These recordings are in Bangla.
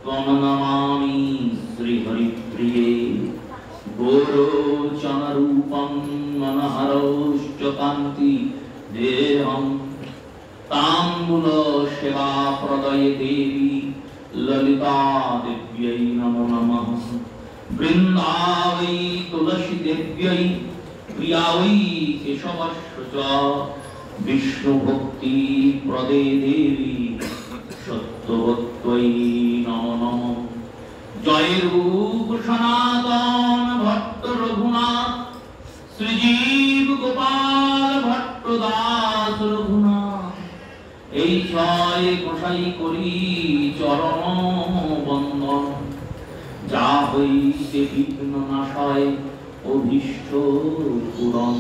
त्वं नमामि श्रीहरिप्रिये गोरोचनरूपं मनहरौश्च कान्ति देहं ताम्बूलसेवाप्रदये देवी ललिता देव्यै नमो नमः वृन्दावै तुलसी देव्यै प्रियावै केशवस्य च विष्णुभक्ति प्रदे देवी सत्यवत्यै नमो नमः जय रूप सनातन भट्ट रघुनाथ श्रीजीव गोपाल भट्ट दास रघुनाथ এই ছয় গোসাই করি চরণ বন্দন যা হইতে বিঘ্ন নাশয় অভীষ্ট পূরণ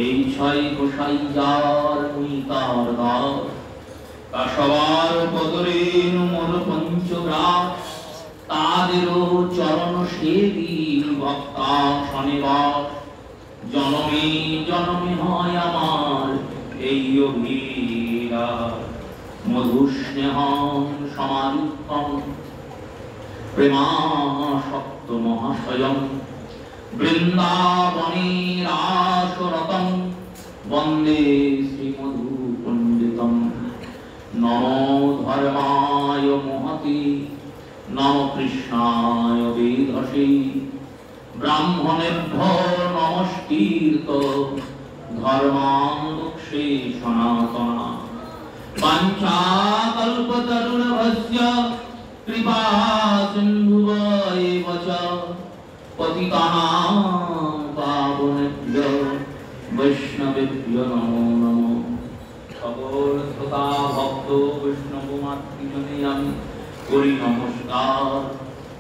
এই ছয় গোসাই যার মুই তার দাস তা সবার পদরে মোর পঞ্চগ্রাস তাদেরও চরণ সেবী ভক্তা শনিবাস জনমে জনমে হয় আমার এই অভিলাষ মধুস্নেহং সমাযুক্তং প্রেমাসক্ত মহাশয়ং বৃন্দাবনে রাসরতং বন্দে শ্রীমধু পণ্ডিতং নমো ধর্মায় মহতি নমো কৃষ্ণায় বেদসে ব্রাহ্মণেভ্যো নমস্কীর্ত ধর্মান্ধক্ষে সনাতনা পাঞ্চাকল্পতরুণভস্য কৃপা সিন্ধুবৈব চ পতিতানাং পাবনেভ্যো বৈষ্ণবেভ্যো নমো নমঃ সকল শ্রোতা ভক্ত বৈষ্ণব মাতৃজনে আমি করি নমস্কার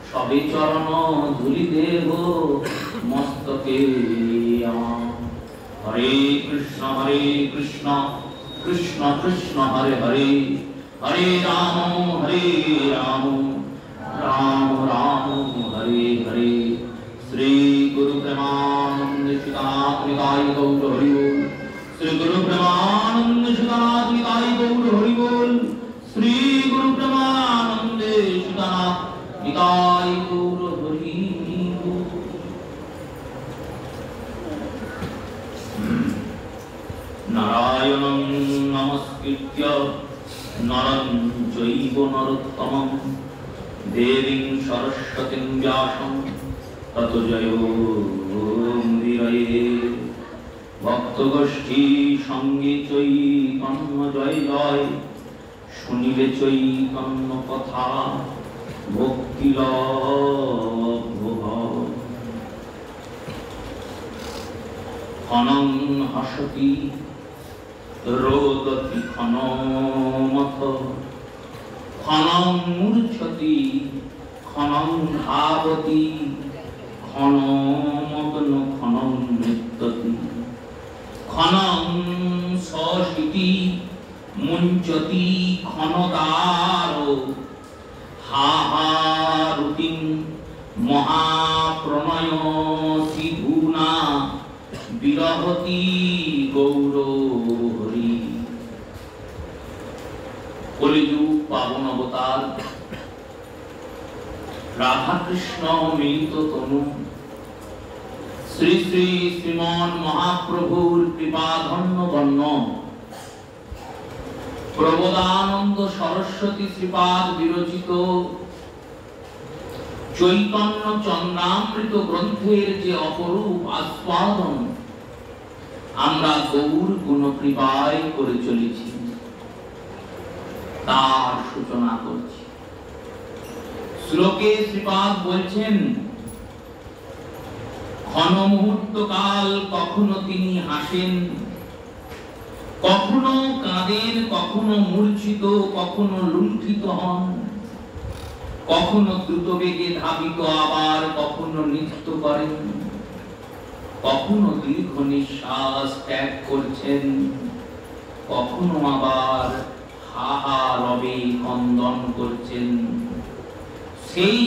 সবে চরণ ধুলি দেব মস্তকে আমার হরে কৃষ্ণ কৃষ্ণ কৃষ্ণ হরে হরে হরে রাম রাম রাম হরে হরে শ্রী গুরু প্রেমানন্দ সীতানাথ নিতাই গৌর হরি বল শ্রী গুরু প্রেমানন্দ সীতানাথ নিতাই গৌর হরি বল শ্রী গুরু প্রেমানন্দ সীতানাথ নিতাই গৌর হরি বল। নারায়ণং নমস্কৃত্য নরং চৈব নরোত্তমং দেবীং সরস্বতীং ব্যাসং ততো জয়োমুদীরয়ে ভক্তগোষ্ঠী সঙ্গে চৈতন্য জয় জয় শুনিলে চৈতন্য কথা ভক্তি লভ্য হয়। খনং হসতি রোদতি খনমথ খনং মূর্ছতি খনং ধাবতি খনমগ্ন খনং নৃত্যতি খনং সশিতি মুঞ্চতি খনদার হাহারুতিং মহাপ্রণয় সিধুনা বিরহতি গৌর হরি। কলিযুগ পাবন অবতার রাধা কৃষ্ণ মিলিত তনু শ্রী শ্রী শ্রীমন মহাপ্রভুর কৃপাধন্য বর্ণ প্রবোধানন্দ সরস্বতী শ্রীপাদ বিরচিত চৈতন্য চন্দ্রামৃত গ্রন্থের যে অপরূপ আস্বাদন আমরা গৌর গুণ কৃপায় করে চলেছি তার সূচনা করছি। শ্লোকে শ্রীপাদ বলছেন ক্ষণ মুহূর্ত কাল কখনো তিনি হাসেন কখনো কাঁদেন কখনো মূর্ছিত কখনো লুণ্ঠিত হন কখনো দ্রুত বেগে ধাবিত আবার কখনো নৃত্য করেন কখনো দীর্ঘ নিঃশ্বাস ত্যাগ করছেন কখনো আবার হাহা রবে কন্দন করছেন। সেই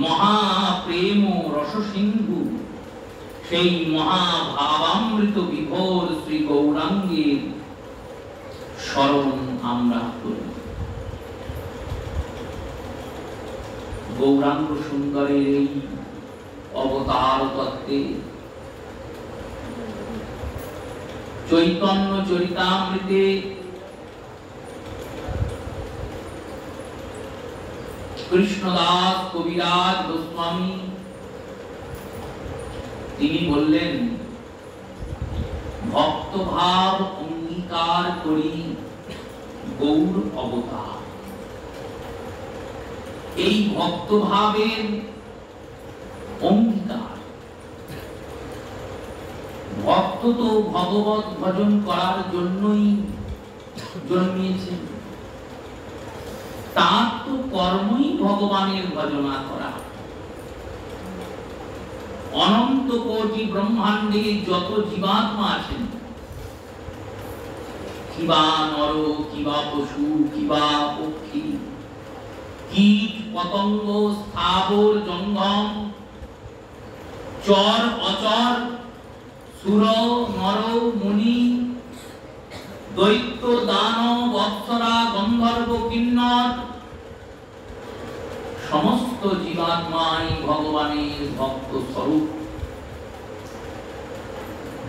মহাপ্রেম রসসিন্ধু সেই মহাভাবামৃত বিভোর শ্রী গৌরাঙ্গের স্মরণ আমরা করি। গৌরাঙ্গ সুন্দরের এই অবতার তত্ত্বে চৈতন্য চরিতামৃতে কৃষ্ণদাস কবিরাজ গোস্বামী তিনি বললেন, ভক্তভাব অঙ্গীকার করি গৌর অবতার। এই ভক্তভাবের অঙ্গীকার, ভক্ত তো ভগবত ভজন করার জন্যই জন্মিয়েছেন, তার তো কর্মই ভগবানের ভজনা করা। অনন্ত কোটি ব্রহ্মাণ্ডে যত জীবাত্মা আছেন, কিবা নর, কিবা পশু, কিবা পক্ষী, কীট পতঙ্গ, স্থাবর জঙ্গম, চর অচর, সুর নর মুনি, দৈত্য দানব অপ্সরা গন্ধর্ব কিন্নর, সমস্ত জীবাত্মাই ভগবানের ভক্ত স্বরূপ।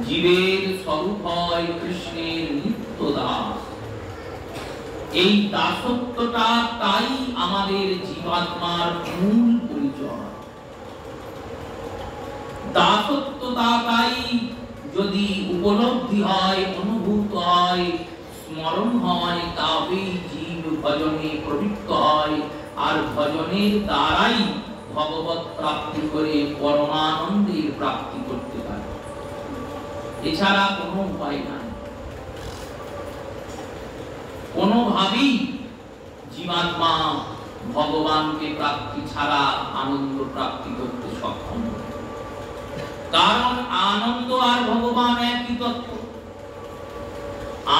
জীবের স্বরূপ হয় কৃষ্ণের নিত্য দাস। এই দাসত্বটা তাই আমাদের জীবাত্মার মূল পরিচয়। দাসত্বটাই যদি উপলব্ধি হয়, অনুভূত হয়, স্মরণ হয়, তবেই জীব ভজনে প্রবৃত্ত হয়, আর ভজনের দ্বারাই ভগবত প্রাপ্তি করে পরমানন্দের প্রাপ্তি করতে পারে। এছাড়া কোনো উপায় নাই। কোনোভাবেই জীবাত্মা ভগবানকে প্রাপ্তি ছাড়া আনন্দ প্রাপ্তি করতে সক্ষম নয়। কারণ আনন্দ আর ভগবান একই তত্ত্ব।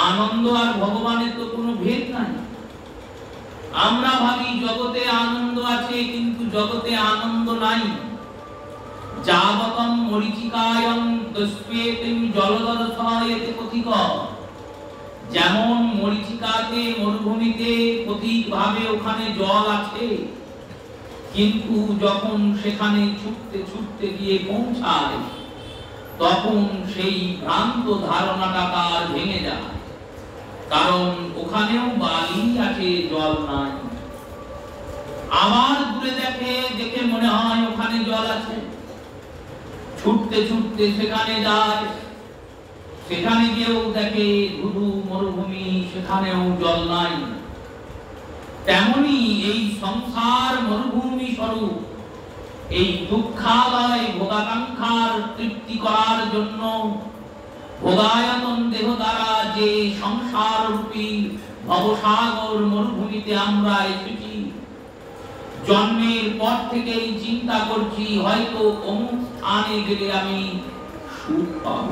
আনন্দ আর ভগবানের তো কোনো ভেদ নাই। আমরা ভাবি জগতে আনন্দ আছে, কিন্তু জগতে আনন্দ নাই। যাবতম মরীচিকায়ং দস্যেতিম জলদর্শয়তে পথিক। যেমন মরীচিকাতে মরুভূমিতে পথিকভাবে ওখানে জল আছে, কিন্তু যখন সেখানে ছুটতে ছুটতে গিয়ে পৌঁছায়, তখন সেই ভ্রান্ত ধারণাটা তার ভেঙে যায়। কারণ ওখানেও বালি আছে, জল নাই। আবার দূরে দেখে মনে হয় ওখানে জল আছে। ছুটতে ছুটতে সেখানে যায়, সেখানে গিয়েও দেখে ধুধু মরুভূমি, সেখানেও জল নাই। তেমনি এই সংসার মরুভূমি স্বরূপ এই দুঃখালয় ভোগাকাঙ্ক্ষার তৃপ্তি করার জন্য ভোগায়তন দেহ দ্বারা যে সংসার রূপী ভবসাগর মরুভূমিতে আমরা এসেছি, জন্মের পর থেকেই চিন্তা করছি হয়তো অমুক স্থানে গেলে আমি সুখ পাব,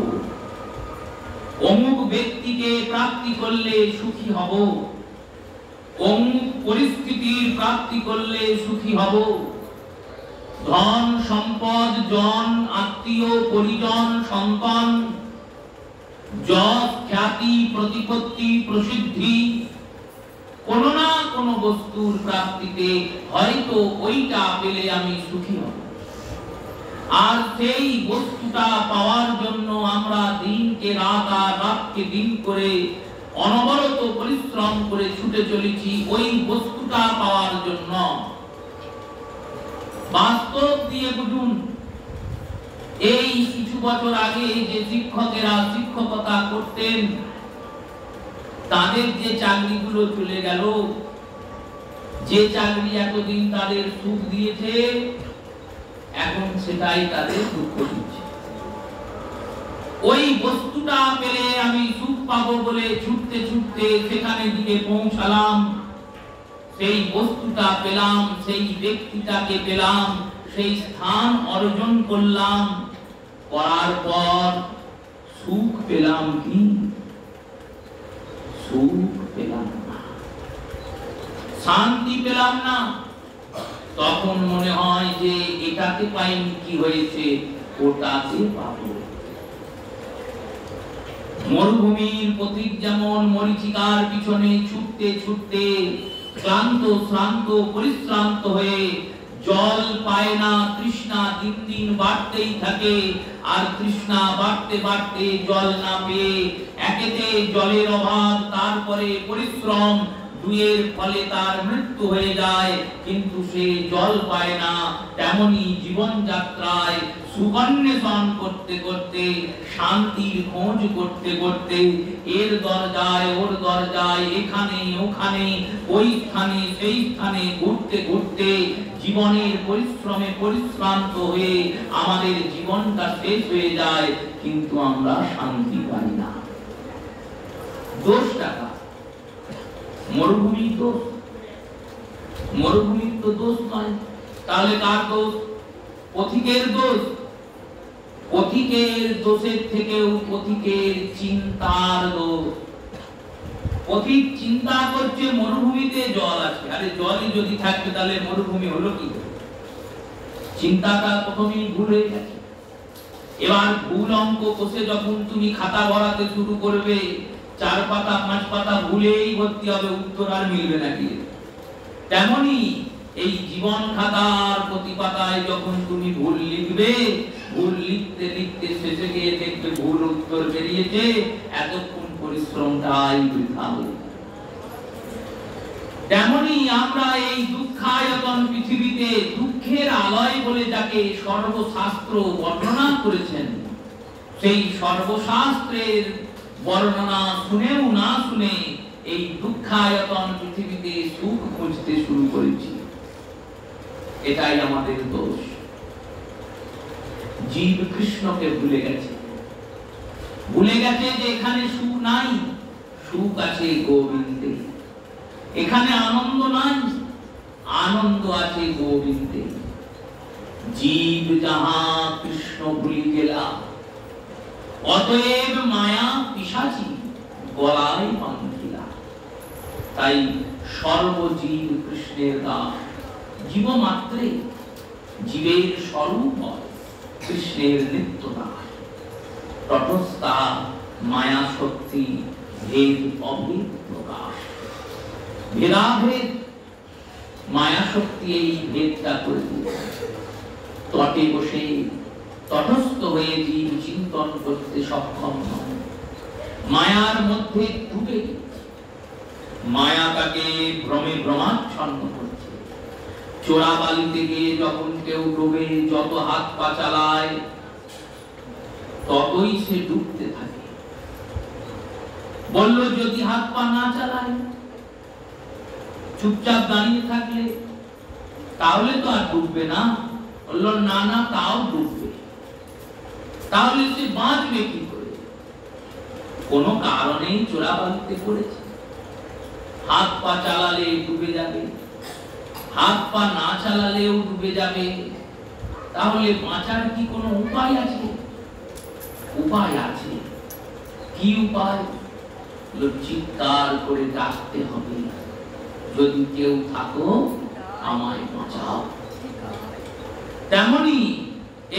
অমুক ব্যক্তিকে প্রাপ্তি করলে সুখী হব, অমুক পরিস্থিতির প্রাপ্তি করলে সুখী হব। ধন সম্পদ, জন আত্মীয় পরিজন, সন্তান, যশ খ্যাতি, প্রতিপত্তি, প্রসিদ্ধি, কোন না কোন বস্তুর প্রাপ্তিতে হয়তো ওইটা পেলে আমি সুখী হব। আর সেই বস্তুটা পাওয়ার জন্য আমরা দিনকে রাত আর রাতকে দিন করে অনবরত পরিশ্রম করে ছুটে চলেছি ওই বস্তুটা পাওয়ার জন্য। বাস্তব দিয়ে বুঝুন, এই কিছু বছর আগে যে শিক্ষকেরা শিক্ষকতা করতেন, তাদের যে চাকরিগুলো চলে গেল, যে চাকরি এতদিন তাদের সুখ দিয়েছে, এখন সেটাই তাদের দুঃখ দিচ্ছে। ওই বস্তুটা পেলে আমি সুখ পাবো বলে ছুটতে ছুটতে সেখানে গিয়ে পৌঁছালাম, সেই বস্তুটা পেলাম, সেই ব্যক্তিটাকে পেলাম, সেই স্থান অর্জন করলাম, করার পর সুখ পেলাম কি? সুখ পেলাম না, শান্তি পেলাম না। তখন মনে হয় যে এটাকে পাইনি, কি হয়েছে, ওটাকে পাবো। মরুভূমির পথিক যেমন মরীচিকার পিছনে ছুটতে ছুটতে ক্লান্ত শ্রান্ত পরিশ্রান্ত হয়ে জল পায় না, তৃষ্ণা দিন দিন বাড়তেই থাকে, আর তৃষ্ণা বাড়তে বাড়তে জল না পেয়ে একেতে জলের অভাব, তারপরে পরিশ্রম, দুয়ের ফলে তার মৃত্যু হয়ে যায়, কিন্তু সে জল পায় না। তেমনি জীবন যাত্রায় সুগন্বেষণ করতে করতে, শান্তির খোঁজ করতে করতে, এর দরজায় ওর দরজায়, এখানে ওখানে, ওই স্থানে সেই স্থানে ঘুরতে ঘুরতে জীবনের পরিশ্রমে পরিশ্রান্ত হয়ে আমাদের জীবনটা শেষ হয়ে যায়, কিন্তু আমরা শান্তি পাই না। দোষটা কার? মরুভূমির দোষ? মরুভূমির তো দোষ নয়, তাহলে কার দোষ? পথিকের দোষ। পথিকের দোষের থেকেও পথিকের চিন্তার দোষ। পথিক চিন্তা করছে মরুভূমিতে জল আছে, আরে জলই যদি থাকবে তাহলে মরুভূমি হলো কি? চিন্তাটা প্রথমেই ভুল হয়ে গেছে। এবার ভুল অঙ্ক কষে যখন তুমি খাতা ভরাতে শুরু করবে, 4 পাতা 5 পাতা ভুলেই ভর্তি হবে, উত্তর আর মিলবে নাকি? তেমনি এই জীবন খাতার প্রতি পাতায় যখন তুমি ভুল লিখবে, ভুল লিখতে লিখতে শেষে গিয়ে দেখবে ভুল উত্তর বেরিয়েছে, এতক্ষণ পরিশ্রমটাই বৃথা হয়ে গেল। তেমনি আমরা এই দুঃখায়তন পৃথিবীতে দুঃখের আলয় বলে যাকে সর্বশাস্ত্র বর্ণনা করেছেন, সেই সর্বশাস্ত্রের বর্ণনা শুনেও না শুনে এই দুঃখায়তন পৃথিবীতে সুখ খুঁজতে শুরু করেছি। এটাই আমাদের দোষ। জীব কৃষ্ণকে ভুলে গেছে, ভুলে গেছে যে এখানে সুখ নাই, সুখ আছে গোবিন্দে। এখানে আনন্দ নাই, আনন্দ আছে গোবিন্দে। জীব যাহা কৃষ্ণ ভুলি গেলা, অতএব মায়া পিশাচি গলায় বাঁধিলা। তাই সর্বজীব কৃষ্ণের দাস। জীব মাত্রে জীবের স্বরূপ হয় কৃষ্ণের নিত্য দাস। তটস্থা মায়া শক্তি ভেদ অভেদ প্রকাশ। ভেদাভেদ মায়া শক্তি এই ভেদটা করে দিয়েছে। তটে বসে তটস্থ হয়ে জীব চিন্তন করতে সক্ষম নয়, মায়ার মধ্যে ডুবে মায়া তাকে ভ্রমে ভ্রমাচ্ছন্ন করছে। চোরাবালিতে গিয়ে যখন কেউ ডুবে, যত হাত পা চালায় ততই সে ডুবতে থাকে। বলল যদি হাত পা না চালায়, চুপচাপ দাঁড়িয়ে থাকলে, তাহলে তো আর ডুববে না। বলল না না, তাও ডুববে। তাহলে সে বাঁচবে কি করে? কোনো কারণেই চোরাবালিতে পড়েছে। হাত পা চালালে ডুবে যাবে, হাত পা না চালালেও ডুবে যাবে। তাহলে বাঁচার কি কোনো উপায় আছে? উপায় আছে। কি উপায়? চিৎকার করে ডাকতে হবে, যদি কেউ থাকো আমায় বাঁচাও। তেমনি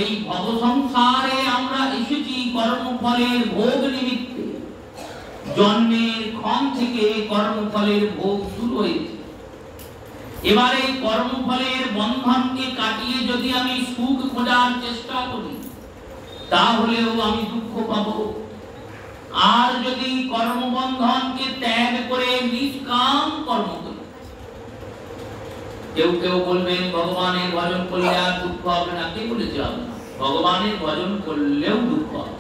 এই ভব সংসারে আমরা এসেছি কর্মফলের ভোগ নিমিত্তে। জন্মের ক্ষণ থেকে কর্মফলের ভোগ শুরু হয়েছে। এবারে এই কর্মফলের বন্ধনকে কাটিয়ে যদি আমি সুখ খোঁজার চেষ্টা করি, তাহলেও আমি দুঃখ পাবো। আর যদি কর্মবন্ধনকে ত্যাগ করে নিষ্কাম কর্ম করি, কেউ কেউ বলবেন ভগবানের ভজন করলে আর দুঃখ হবে না। কে বলেছে হবে না? ভগবানের ভজন করলেও দুঃখ হবে।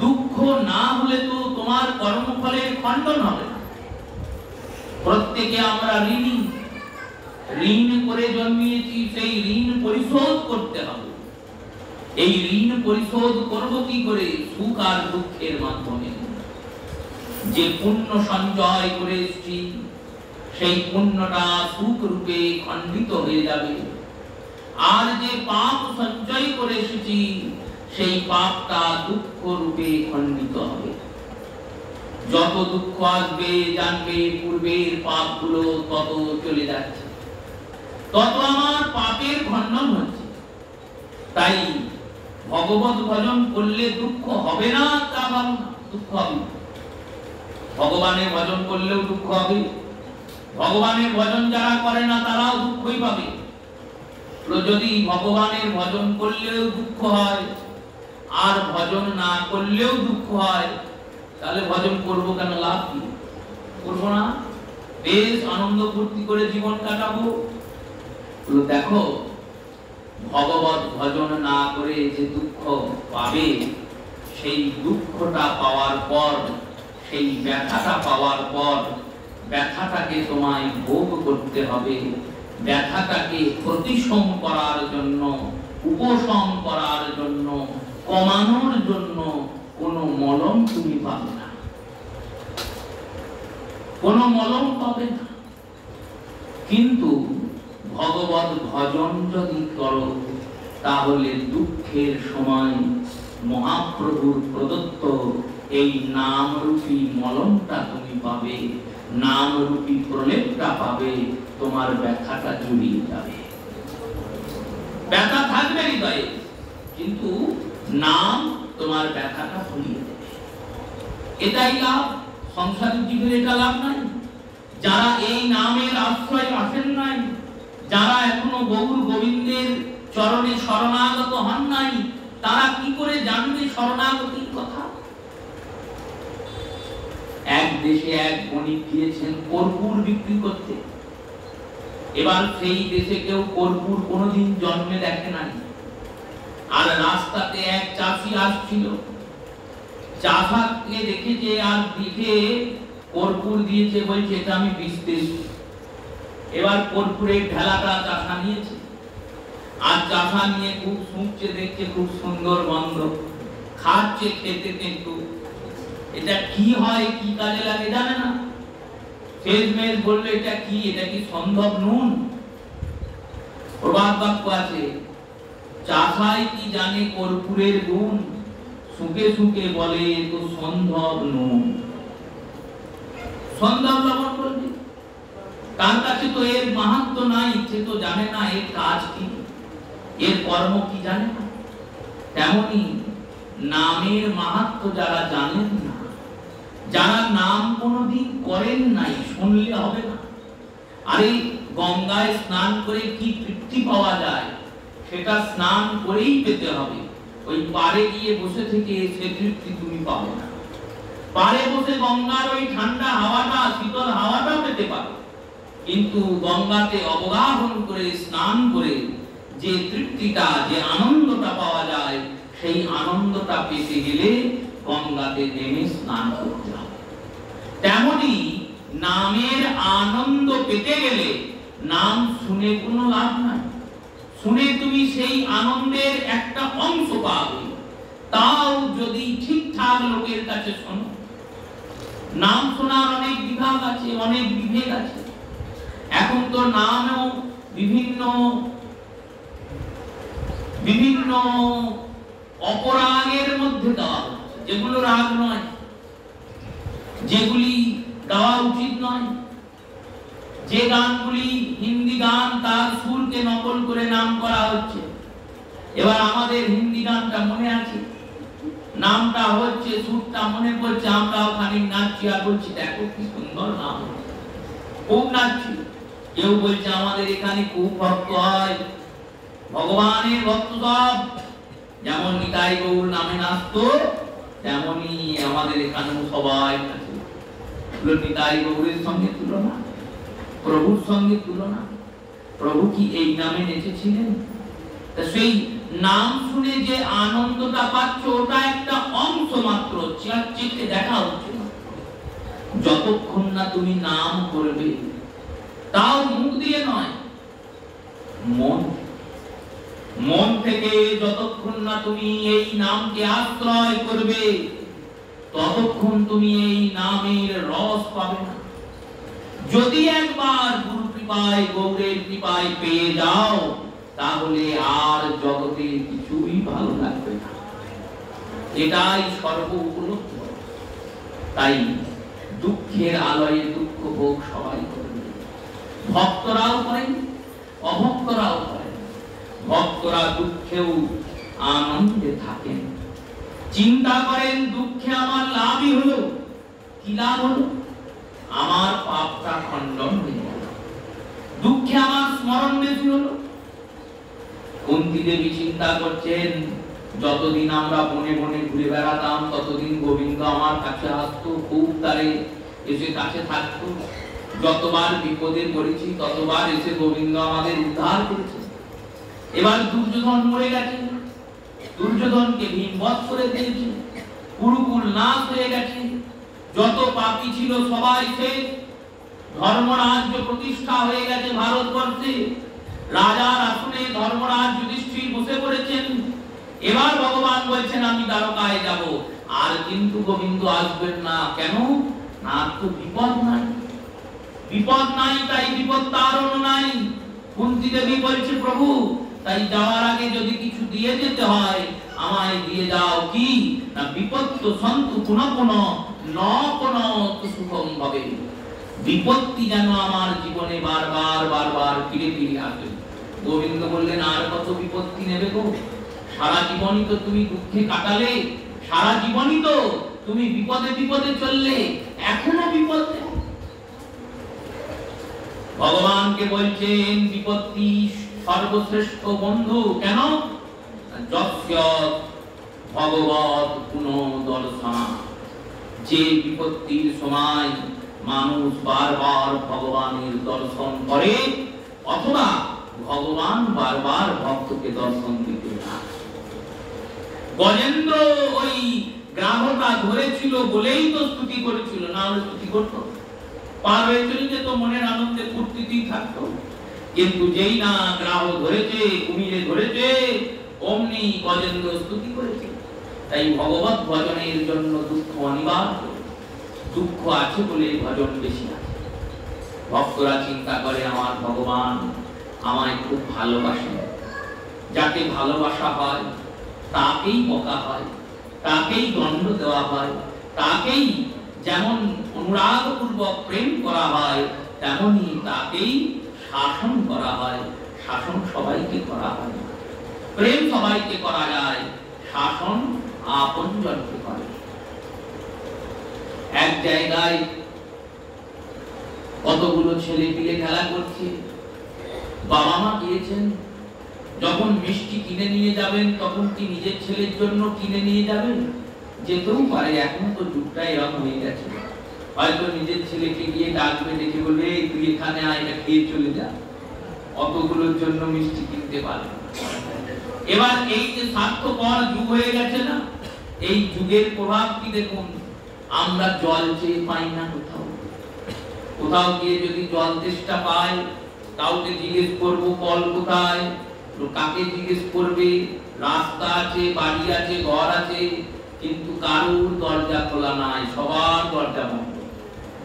দুঃখ না হলে তো তোমার কর্মফলের খণ্ডন হবে না। প্রত্যেকে আমরা ঋণী, ঋণ করে জন্মিয়েছি, সেই ঋণ পরিশোধ করতে হবে। এই ঋণ পরিশোধ করব কি করে? সুখ আর দুঃখের মাধ্যমে। যে পুণ্য সঞ্চয় করে এসেছি, সেই পুণ্যটা সুখ রূপে খণ্ডিত হয়ে যাবে। আর যে পাপ সঞ্চয় করে এসেছি, সেই পাপটা দুঃখ রূপে খণ্ডিত হবে। যত দুঃখ আসবে, জানবে পূর্বের পাপগুলো তত চলে যাচ্ছে, তত আমার পাপের খণ্ডন হচ্ছে। তাই ভগবত ভজন করলে দুঃখ হবে না তা ভাবো না, দুঃখ হবে। ভগবানের ভজন করলেও দুঃখ হবে। ভগবানের ভজন যারা করে না তারাও দুঃখই পাবে। যদি ভগবানের ভজন করলেও দুঃখ হয় আর ভজন না করলেও দুঃখ হয়, তাহলে ভজন করব কেন, লাভ কি? করব না, বেশ আনন্দ ফুর্তি করে জীবন কাটাবো। দেখো, ভগবত ভজন না করে যে দুঃখ পাবে, সেই দুঃখটা পাওয়ার পর, সেই ব্যথাটা পাওয়ার পর, ব্যথাটাকে তোমায় ভোগ করতে হবে। ব্যথাটাকে প্রতিশম করার জন্য, উপশম করার জন্য, কমানোর জন্য কোনো মলম তুমি পাবে না, কোনো মলম পাবে না। কিন্তু ভগবত ভজন যদি করো, তাহলে দুঃখের সময় মহাপ্রভুর প্রদত্ত এই নামরূপী মলমটা তুমি পাবে, নামরূপী প্রলেপটা পাবে, তোমার ব্যথাটা জুড়িয়ে যাবে। ব্যথা থাকবে হৃদয়ে, কিন্তু নাম তোমার ব্যথাটা ভুলিয়ে দেবে। এটাই লাভ, সংসারিক জীবনে এটা লাভ নাই। যারা এই নামের আশ্রয় আসেন নাই, যারা এখনো গৌর গোবিন্দের চরণে শরণাগত হন নাই, তারা কি করে জানবে শরণাগতির কথা? এক দেশে এক বণিক গিয়েছেন কর্পূর বিক্রি করতে। এবার সেই দেশে কেউ কর্পূর কোনোদিন জন্মে দেখে নাই। আর রাস্তাতে এক চাষি আসছিল, চাষাকে দেখেছে আর দেখে কর্পূর দিয়েছে, বলছে এটা আমি বেচতে এসেছি। এবার কর্পূরের ঢেলাটা চাষা নিয়েছে, আর চাষা নিয়ে খুব শুনছে, দেখছে খুব সুন্দর গন্ধ, খাচ্ছে, খেতে কিন্তু এটা কি হয়, কি কাজে লাগে জানে না। শেষমেশ বললো এটা কি, এটা কি সন্ধব নুন? প্রবাদ বাক্য আছে, চাষাই কি জানে কর্পূরের গুণ, সুখে সুখে বলে তো সন্ধব নুন। সন্ধব লবণ বলবে, তার কাছে তো এর মাহাত্ম নাই, সে তো জানে না এর কাজ কি, এর কর্ম কি জানে না। তেমনি নামের মাহাত্ম যারা জানেন না, যারা নাম কোনোদিন করেন নাই, শুনলে হবে না। আরে গঙ্গায় স্নান করে কি তৃপ্তি পাওয়া যায়, সেটা স্নান করেই পেতে হবে। ওই পাড়ে গিয়ে বসে থেকে সে তৃপ্তি তুমি পাবে না। পাড়ে বসে গঙ্গার ওই ঠান্ডা হাওয়াটা, শীতল হাওয়াটা পেতে পারো, কিন্তু গঙ্গাতে অবগাহন করে স্নান করে যে তৃপ্তিটা, যে আনন্দটা পাওয়া যায়, সেই আনন্দটা পেতে গেলে গঙ্গাতে নেমে স্নান করতে হবে। তেমনি নামের আনন্দ পেতে গেলে নাম শুনে কোনো লাভ নাই। শুনে তুমি সেই আনন্দের একটা অংশ পাবে, তাও যদি ঠিকঠাক লোকের কাছে শোনো। নাম শোনার অনেক বিভাগ আছে, অনেক বিভেদ আছে। এখন তো নামও বিভিন্ন বিভিন্ন অপরাগের মধ্যে দেওয়া হচ্ছে, যেগুলো রাগ নয়, যেগুলি গাওয়া উচিত নয়। যে গানগুলি হিন্দি গান, তার সুরকে নকল করে নাম করা হচ্ছে। এবার আমাদের হিন্দি গানটা মনে আছে, নামটা হচ্ছে, সুরটা মনে পড়ছে, আমরাও খানিক নাচছি আর বলছি দেখো কি সুন্দর নাম, খুব নাচছি। কেউ বলছে আমাদের এখানে খুব ভক্ত হয়, ভগবানের ভক্ত সব, যেমন নিতাই গৌর নামে নাচতো, তেমনি আমাদের এখানেও সবাই নাচে। নিতাই গৌরের সঙ্গে তুলনা, প্রভুর সঙ্গে তুলনা। প্রভু কি এই নামে নেচেছিলেন? সেই নাম শুনে যে আনন্দটা পাচ্ছ, ওটা একটা অংশ মাত্র, চেখে দেখা হচ্ছে না। যতক্ষণ না তুমি নাম করবে, তাও মুখ দিয়ে নয়, মন থেকে যতক্ষণ না তুমি এই নামকে আশ্রয় করবে, ততক্ষণ তুমি এই নামের রস পাবে না। যদি একবার গুরু কৃপায়, গৌরের কৃপায় পেয়ে যাও, তাহলে আর জগতে কিছুই ভালো লাগবে না। এটাই সর্ব উপলব্ধ। তাই দুঃখের আলয়ে দুঃখ ভোগ সবাই করবে, ভক্তরাও করেন, অভক্তরাও করেন। ভক্তরা দুঃখেও আনন্দে থাকেন, চিন্তা করেন দুঃখে আমার লাভই হলো। কি লাভ হলো? আমার পাপটা খণ্ডন হয়ে গেল। দুঃখে আমার স্মরণ বেশি হলো, কুন্তী দেবী চিন্তা করছেন, যতদিন আমরা বনে বনে ঘুরে বেড়াতাম ততদিন গোবিন্দ আমার কাছে আসতো, খুব তারে এসে কাছে থাকতো। যতবার বিপদে পড়েছি ততবার এসে গোবিন্দ আমাদের উদ্ধার করেছে। এবার দুর্যোধন মরে গেছে, দুর্যোধনকে ভীম বধ করে দিয়েছে, কুরুকুল নাশ হয়ে গেছে, যত পাপী ছিল সবাই শেষ, ধর্মরাজ্য প্রতিষ্ঠা হয়ে গেছে ভারতবর্ষে, রাজার আসনে ধর্মরাজ যুধিষ্ঠির বসে পড়েছেন। এবার ভগবান বলছেন আমি দ্বারকায় যাব, আর কিন্তু গোবিন্দ আসবেন না। কেন না? তো বিপদ নাই, বিপদ নাই, তাই বিপদ তাড়ানো নাই। কুন্তী দেবী বলছে প্রভু, তাই যাওয়ার আগে যদি কিছু দিয়ে যেতে হয় আমায় দিয়ে যাও। কি না? বিপত্ত সন্তু পুনঃ পুনঃ ন কোন সুখম হবে। বিপত্তি যেন আমার জীবনে বারবার বারবার ফিরে ফিরে আসে। গোবিন্দ বললেন, আর কত বিপত্তি নেবে গো? সারা জীবনই তো তুমি দুঃখে কাটালে, সারা জীবনই তো তুমি বিপদে বিপদে চললে, এখনো বিপদ নেই। ভগবানকে বলছেন বিপত্তি সর্বশ্রেষ্ঠ বন্ধু। কেন? যস্য ভগবৎ পুনঃদর্শন। যে বিপত্তির সময় মানুষ বারবার ভগবানের দর্শন করে, অথবা ভগবান বারবার ভক্তকে দর্শন দিতে না। গজেন্দ্র ওই গ্রাহটা ধরেছিল বলেই তো স্তুতি করেছিল, না হলে স্তুতি করতো? পার হয়ে চলে যেত, মনের আনন্দে ফুর্তিতেই থাকতো। কিন্তু যেই না গ্রাহ ধরেছে, কুমিরে ধরেছে, অমনি গজেন্দ্র স্তুতি করেছে। তাই ভগবত ভজনের জন্য দুঃখ অনিবার্য। দুঃখ আছে বলে ভজন বেশি আছে। ভক্তরা চিন্তা করে আমার ভগবান আমায় খুব ভালোবাসেন। যাকে ভালোবাসা হয় তাকেই বকা হয়, তাকেই দণ্ড দেওয়া হয়, তাকেই যেমন অনুরাগপূর্বক প্রেম করা হয় তেমনি তাকেই শাসন করা হয়। শাসন সবাইকে করা হয় না, প্রেম সবাইকে করা যায়, শাসন আপনজনকে করে। এক জায়গায় কতগুলো ছেলে পিলে খেলা করছে, বাবা মা গিয়েছেন। যখন মিষ্টি কিনে নিয়ে যাবেন তখন কি নিজের ছেলের জন্য কিনে নিয়ে যাবেন? যেতেও পারে, এখন তো যুগটা এরকম হয়ে গেছে। হয়তো নিজের ছেলেকে গিয়ে ডাকবে, ডেকে বলবে তুই এখানে আয়, এটা খেয়ে চলে যা। অতগুলোর জন্য মিষ্টি কিনতে পারবে। এবার এই যে স্বার্থপর যুগ হয়ে গেছে না, এই যুগের প্রভাব কি দেখুন। আমরা জল চেয়ে পাই না কোথাও। কোথাও গিয়ে যদি জল তেষ্টা পাই, কাউকে জিজ্ঞেস করবো কল কোথায়, কাকে জিজ্ঞেস করবে? রাস্তা আছে, বাড়ি আছে, ঘর আছে, কিন্তু কারোর দরজা খোলা নাই, সবার দরজা বন্ধ।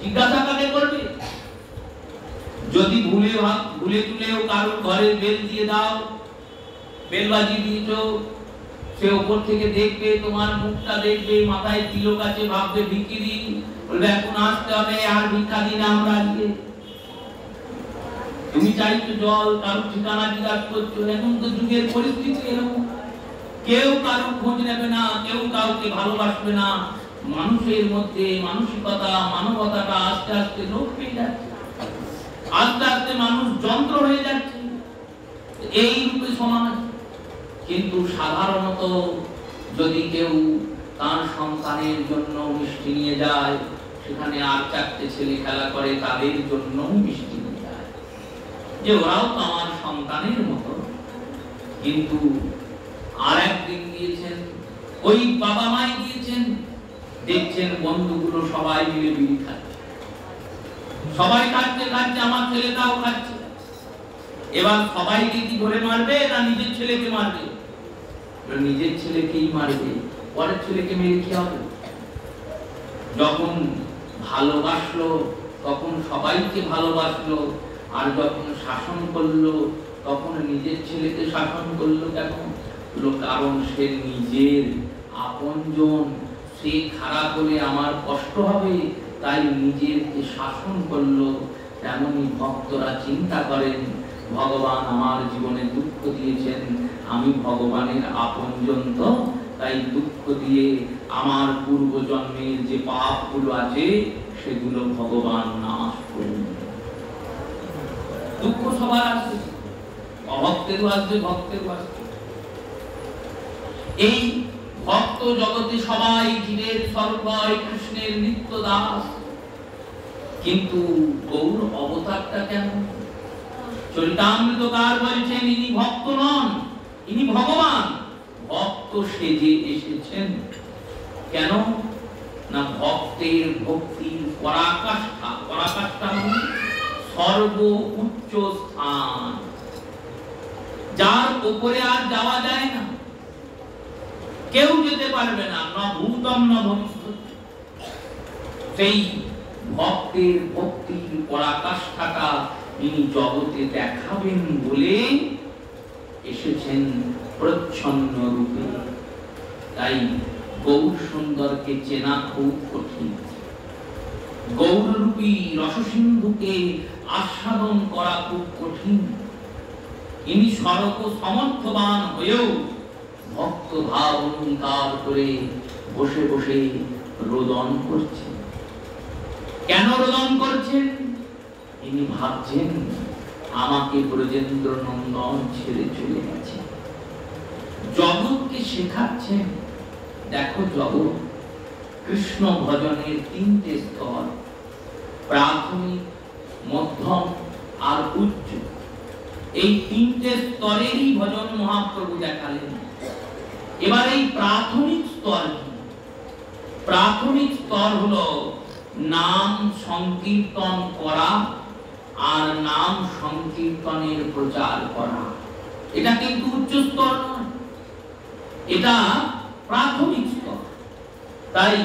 জিজ্ঞাসা কাকে করবে? যদি ভুলে তুলেও কারোর ঘরে বেল দিয়ে দাও, বেল বাজিয়ে দিয়েছো, সে উপর থেকে দেখবে, তোমার মুখটা দেখবে, মাথায় তিলক আছে, ভাববে ভিখিরি, বলবে এখন আসতে হবে, আর ভিক্ষা দিন আমরা আজকে। তুমি চাইছো জল, কারোর ঠিকানা জিজ্ঞাসা করছো। এখন তো যুগের পরিস্থিতি এরকম, কেউ কারোর খোঁজ নেবে না, কেউ কাউকে ভালোবাসবে না। মানুষের মধ্যে মানসিকতা, মানবতাটা আস্তে আস্তে লোপ পেয়ে যাচ্ছে, আস্তে আস্তে মানুষ যন্ত্র হয়ে যাচ্ছে। এই রূপে সমাজ। কিন্তু সাধারণত যদি কেউ তার সন্তানের জন্য মিষ্টি নিয়ে যায়, সেখানে আর চারটে ছেলে খেলা করে, তাদের জন্য মিষ্টি নিয়ে যায়, যে ওরাও তো আমার সন্তানের মতো। কিন্তু আর একদিন দিয়েছেন, ওই বাবা মাই দিয়েছেন, দেখছেন বন্ধুগুলো সবাই মিলে বিড়ি খাচ্ছে, সবাই খাচ্ছে খাচ্ছে, আমার ছেলেটাও খাচ্ছে। এবার সবাইকে কি ধরে মারবে না নিজের ছেলেকে মারবে? নিজের ছেলেকেই মারবে, পরের ছেলেকে মেরে কি হবে? যখন ভালোবাসলো তখন সবাইকে ভালোবাসলো, আর যখন শাসন করলো তখন নিজের ছেলেকে শাসন করলো। কেন? কারণ সে নিজের আপনজন, সে খারাপ হলে আমার কষ্ট হবে, তাই নিজেরকে শাসন করলো। তেমনি ভক্তরা চিন্তা করেন, ভগবান আমার জীবনে দুঃখ দিয়েছেন, আমি ভগবানের আপনজন, তো তাই দুঃখ দিয়ে আমার পূর্ব জন্মের যে পাপগুলো আছে সেগুলো ভগবান নাশ করুন। দুঃখ সবার আছে, অভক্তেরও আসবে, ভক্তেরও আসবে। এই ভক্ত জগতে সবাই জীবের সর্বয় কৃষ্ণের নিত্য দাস, কিন্তু গৌর অবতারটা কেমন? চরিতামৃতকার বলছেন ইনি ভক্ত নন, ইনি ভগবান। ভক্ত সেজে এসেছেন কেন? না ভক্তের ভক্তির পরাকাষ্ঠা, পরাকাষ্ঠা মানে সর্ব উচ্চ স্থান, যার উপরে আর যাওয়া যায় না, কেউ যেতে পারবে না, না ভূতম না ভবিষ্যৎ। সেই ভক্তের ভক্তির পরাকাষ্ঠাটা তিনি জগতে দেখাবেন বলে এসেছেন প্রচ্ছন্ন রূপে। তাই গৌর সুন্দরকে চেনা খুব কঠিন। গৌররূপী রসসিন্ধুকে আস্বাদন করা খুব কঠিন। ইনি সর্ব সমর্থবান হয়েও ভক্ত ভাব অঙ্গীকার করে বসে বসে রোদন করছেন। কেন রোদন করছেন? ইনি ভাবছেন আমাকে ব্রজেন্দ্র নন্দন ছেড়ে চলে গেছে। জগৎকে শেখাচ্ছেন, দেখো জগৎ কৃষ্ণ ভজনের তিনটে স্তর, প্রাথমিক, মধ্যম আর উচ্চ। এই তিনটে স্তরেরই ভজন মহাপ্রভু দেখালেন। এবার এই প্রাথমিক স্তর কি? প্রাথমিক স্তর হলো নাম সংকীর্তন করা আর নাম সংকীর্তনের প্রচার করা। এটা কিন্তু উচ্চ স্তর নয়, এটা প্রাথমিক স্তর। তাই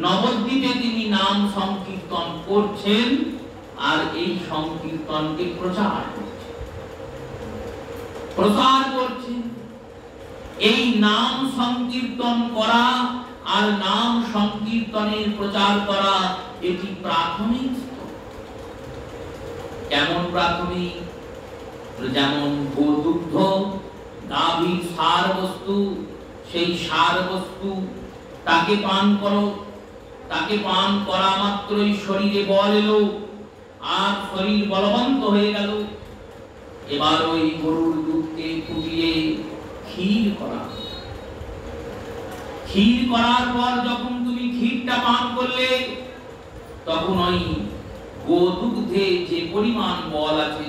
নবদ্বীপে তিনি নাম সংকীর্তন করছেন আর এই সংকীর্তনকে প্রচার করছেন। এই নাম সংকীর্তন করা আর নাম সংকীর্তনের প্রচার করা এটি প্রাথমিক স্তর। কেমন প্রাথমিক? যেমন গোদুগ্ধ, গাভীর সার বস্তু, সেই সার বস্তু তাকে পান করো, তাকে পান করা মাত্রই শরীরে বল এলো আর শরীর বলবন্ত হয়ে গেল। এবার ওই গরুর দুধকে ফুটিয়ে ক্ষীর করা। ক্ষীর করার পর যখন তুমি ক্ষীরটা পান করলে, তখন ওই গোদুগ্ধে যে পরিমাণ বল আছে,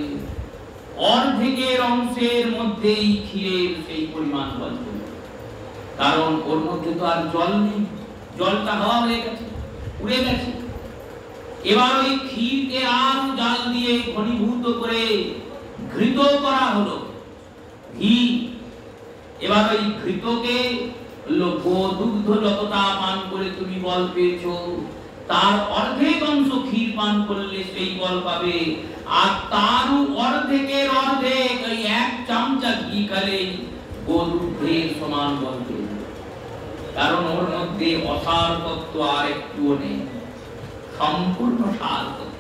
অর্ধেকের অংশের মধ্যেই ক্ষীরের সেই পরিমাণ বল ছিল। কারণ ওর মধ্যে তো আর জল নেই, জলটা হাওয়া হয়ে গেছে, উড়ে গেছে। এবার ওই ক্ষীরকে আরো জাল দিয়ে ঘনীভূত করে ঘৃত করা হলো, ঘি। এবার ওই ঘৃতকে গোদুগ্ধ যতটা পান করে তুমি বল পেয়েছো, তার অর্ধেক অংশ ক্ষীর পান করলে সেই বল পাবে, আর তারও অর্ধেকের অর্ধেক ওই এক চামচা ঘি খেলে গোদুগ্ধের সমান বল পেয়ে যাবে। কারণ ওর মধ্যে অসার তত্ত্ব আর একটুও নেই, সম্পূর্ণ সার তত্ত্ব।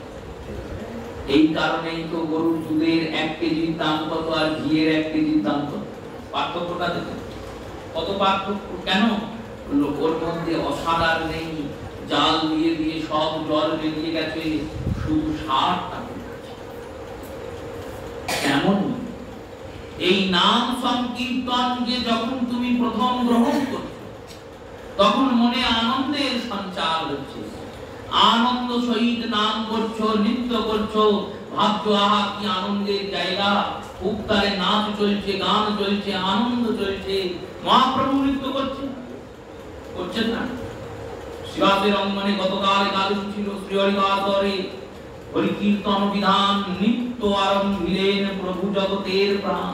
এই কারণেই তো গরুর দুধের 1 কেজির দাম কত আর ঘিয়ের 1 কেজির দাম কত, পার্থক্যটা দেখো কত পার্থক্য। কেন? ওর মধ্যে অসার আর নেই, জাল দিয়ে দিয়ে সব জল বেরিয়ে গেছে, শুধু সারটা বেরিয়েছে। কেমন এই নাম সংকীর্তনকে যখন তুমি প্রথম গ্রহণ করছো, তখন মনে আনন্দের সঞ্চার হচ্ছে, আনন্দ সহিত নাম করছো, নৃত্য করছো, ভাবছো আহা কি আনন্দের জায়গা, খুব তারে নাচ চলছে, গান চলছে, আনন্দ চলছে। মহাপ্রভু নৃত্য করছেন না? শিবাদের অঙ্গনে গতকাল একাদশী ছিল, শ্রীহরিদাসরে হরি কীর্তন বিধান নিত্য আরম্ভিলেন প্রভু জগতের প্রাণ।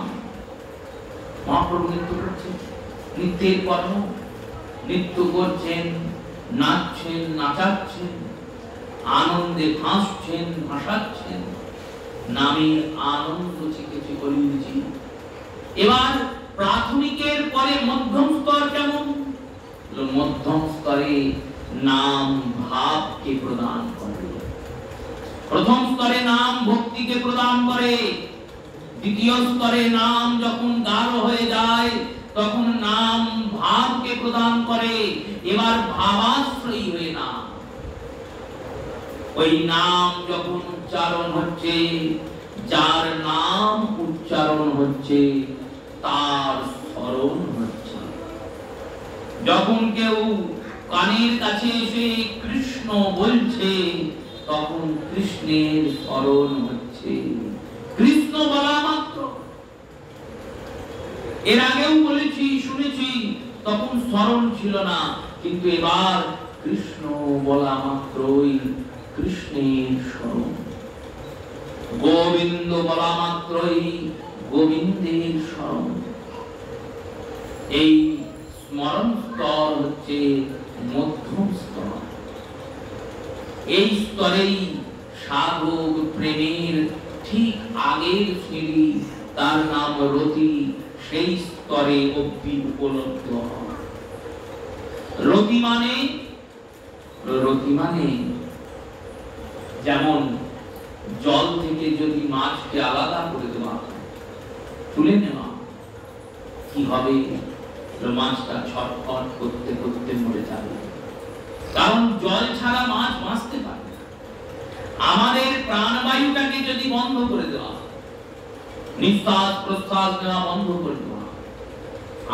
মহাপ্রভু নৃত্য করছেন, নৃত্যের কর্ম, নৃত্য করছেন, নাচছেন, নাচাচ্ছেন, আনন্দে ভাসছেন, ভাসাচ্ছেন, নামের আনন্দ চিকেছে করিয়েছি। এবার প্রাথমিকের পরে মধ্যম স্তর কেমন? মধ্যম স্তরে নাম ভাবকে প্রদান করে। প্রথম স্তরে নাম ভক্তিকে প্রদান করে, দ্বিতীয় স্তরে নাম যখন গাঢ় হয়ে যায় তখন নাম ভাবকে প্রদান করে। এবার ভাবাশ্রয়ী হয়ে নাম, ওই নাম যখন উচ্চারণ হচ্ছে, যার নাম উচ্চারণ হচ্ছে, তার স্মরণ হচ্ছে। যখন কেউ কানের কাছে এসে কৃষ্ণ বলছে, তখন কৃষ্ণের স্মরণ হচ্ছে। কৃষ্ণ বলা মাত্র, এর আগেও বলেছি, শুনেছি, তখন স্মরণ ছিল না, কিন্তু এবার কৃষ্ণ বলা মাত্রই কৃষ্ণের স্মরণ। গোবিন্দ বলা মাত্রই গোবিন্দের স্মরণ। এই স্মরণ স্তর হচ্ছে মধ্যম স্তর। এই স্তরেই সাধক প্রেমের ঠিক আগের সিঁড়ি, তার নাম রতি, সেই স্তরে অব্দি উপলব্ধ হয়। রতি মানে যেমন জল থেকে যদি মাছকে আলাদা করে দেওয়া, তুলে নেওয়া, কি হবে? মাছটা ছটফট করতে করতে মরে যাবে, কারণ জল ছাড়া মাছ বাঁচতে পারবে না। আমাদের প্রাণবায়ুটাকে যদি বন্ধ করে দেওয়া, নিঃশ্বাস প্রশ্বাস নেওয়া বন্ধ করে দেওয়া,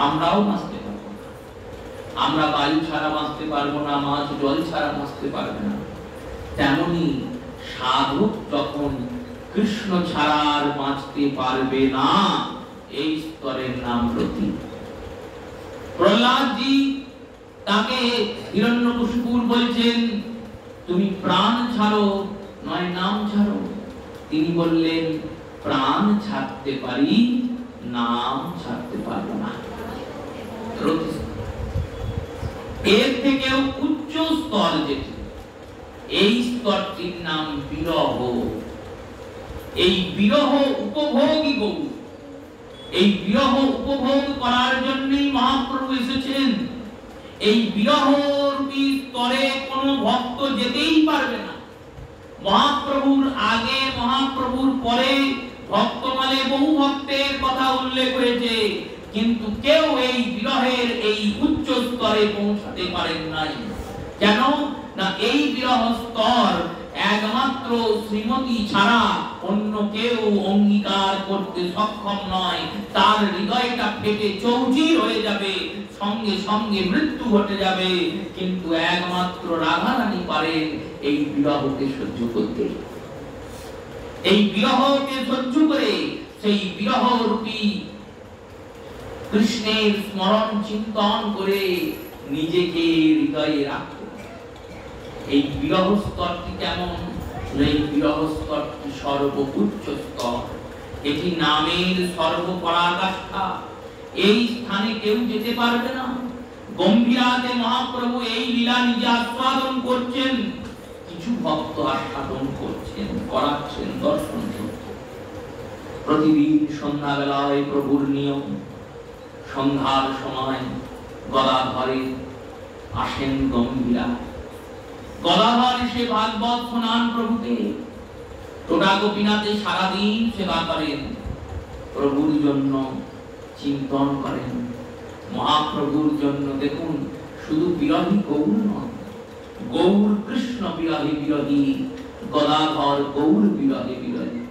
আমরাও বাঁচতে পারবো না। আমরা বায়ু ছাড়া বাঁচতে পারবো না, মাছ জল ছাড়া বাঁচতে পারবে না। তেমনি সাধক যখন কৃষ্ণ ছাড়া আর বাঁচতে পারবে না, এই স্তরের নাম রতি। প্রহ্লাদজি তাকে হিরণ্যকশিপুর বলছেন, তুমি প্রাণ ছাড়ো নয় নাম ছাড়ো। তিনি বললেন, প্রাণ ছাড়তে পারি, নাম ছাড়তে পারবো না। এর থেকেও উচ্চ স্তর যেটি, এই স্তরটির নাম বিরহ। এই বিরহ উপভোগী গৌর। এই বিরহ উপভোগ করার জন্যই মহাপ্রভু এসেছেন। এই বিরহ রূপী স্তরে কোনো ভক্ত যেতেই পারবে না। মহাপ্রভুর আগে, মহাপ্রভুর পরে ভক্তমালে বহু ভক্তের কথা উল্লেখ হয়েছে, কিন্তু কেউ এই বিরহের এই উচ্চ স্তরে পৌঁছাতে পারেন নাই। কেন না, এই বিরহ স্তর একমাত্র শ্রীমতী ছাড়া অন্য কেউ অঙ্গীকার করতে সক্ষম নয়। তার হৃদয়টা ফেটে চৌচির হয়ে যাবে, সঙ্গে সঙ্গে মৃত্যু ঘটে যাবে, কিন্তু একমাত্র রাধারানী পারেন এই বিরহকে সহ্য করতে। এই বিরহকে সহ্য করে সেই বিরহ রূপী কৃষ্ণের স্মরণ চিন্তন করে নিজেকে হৃদয়ে রাখতে। এই বিরহ স্তরটি কেমন? এই বিরহ স্তরটি সর্বোচ্চ স্তর। এটি নামের সর্বপরাকাষ্ঠা। এই স্থানে কেউ যেতে পারবে না। গম্ভীরাতে মহাপ্রভু এই লীলা নিজে আস্বাদন করছেন, কিছু ভক্ত আস্বাদন করছেন, করাচ্ছেন, দর্শন করছেন। প্রতিদিন সন্ধ্যাবেলায় প্রভুর নিয়ম, সন্ধ্যার সময় গদাধরে আসেন গম্ভীরা। গদাধর এসে ভাগবত শোনান প্রভুকে। টোটা গোপীনাথে সারাদিন সেবা করেন, প্রভুর জন্য চিন্তন করেন, মহাপ্রভুর জন্য। দেখুন, শুধু বিরোধী গৌর নয়, গৌর কৃষ্ণ বিরোধী বিরোধী, গদাধর গৌর বিরোধী বিরোধী।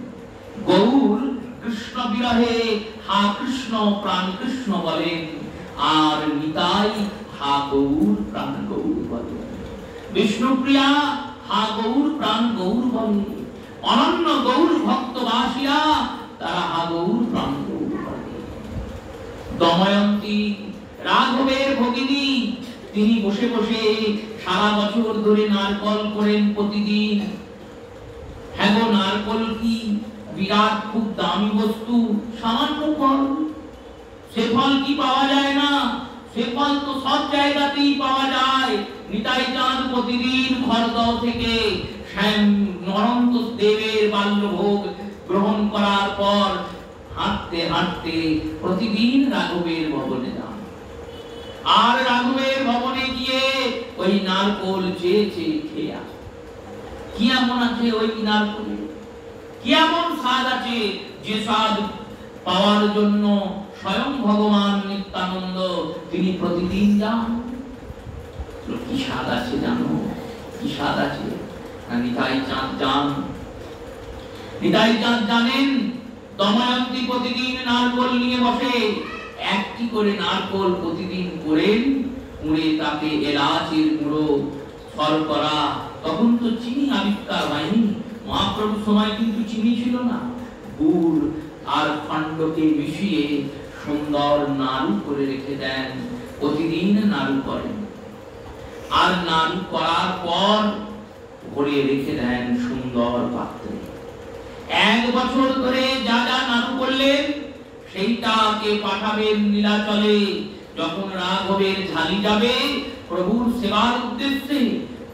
গৌর কৃষ্ণ বিরহে হা কৃষ্ণ প্রাণ কৃষ্ণ বলেন, আর নিতাই হা গৌর প্রাণ গৌর বলেন। বিষ্ণুপ্রিয়া হা গৌর প্রাণ গৌর বলে। অনন্য গৌর ভক্তবাসিয়া তারা হা গৌর প্রাণ গৌর বলে। দময়ন্তী রাঘবের ভগিনী, তিনি বসে বসে সারা বছর ধরে নারকল করেন প্রতিদিন। হ্যাঁ গো, নারকল কি বিরাট খুব দামি বস্তু? সামান্য ফল। সে ফল কি পাওয়া যায় না? সে ফল তো সব জায়গাতেই পাওয়া যায়। নিতাই চাঁদ প্রতিদিন খড়দহ থেকে নরন্ত দেবের বাল্যভোগ গ্রহণ করার পর হাঁটতে হাঁটতে প্রতিদিন রাঘবের ভবনে যান। আর রাঘবের ভবনে গিয়ে ওই নারকোল চেয়ে চেয়ে খেয়ে আসে। কি এমন আছে ওই নারকোলে? কি এমন স্বাদ আছে যে স্বাদ পাওয়ার জন্য স্বয়ং ভগবান নিত্যানন্দ তিনি প্রতিদিন যান? কি স্বাদ আছে জানো? কি স্বাদ আছে? নিতাই চাঁদ যান। নিতাই চাঁদ জানেন দময়ন্তী প্রতিদিন নারকোল নিয়ে বসে, একটি করে নারকোল প্রতিদিন করেন, কুড়ে তাতে এলাচের গুঁড়ো, শর্করা, তখন তো চিনি আবিষ্কার হয়নি, মহাপ্রভুর সময় কিন্তু চিনি ছিল না, গুড় আর খণ্ডকে মিশিয়ে সুন্দর নাড়ু করে রেখে দেন, প্রতিদিন নাড়ু করেন। আর নাড়ু করার পর ভরে রেখে দেন সুন্দর পাত্রে। 1 বছর ধরে যা যা নাড়ু করলেন সেইটাকে পাঠাবেন নীলাচলে। যখন রাঘবের ঝালি যাবে প্রভুর সেবার উদ্দেশ্যে,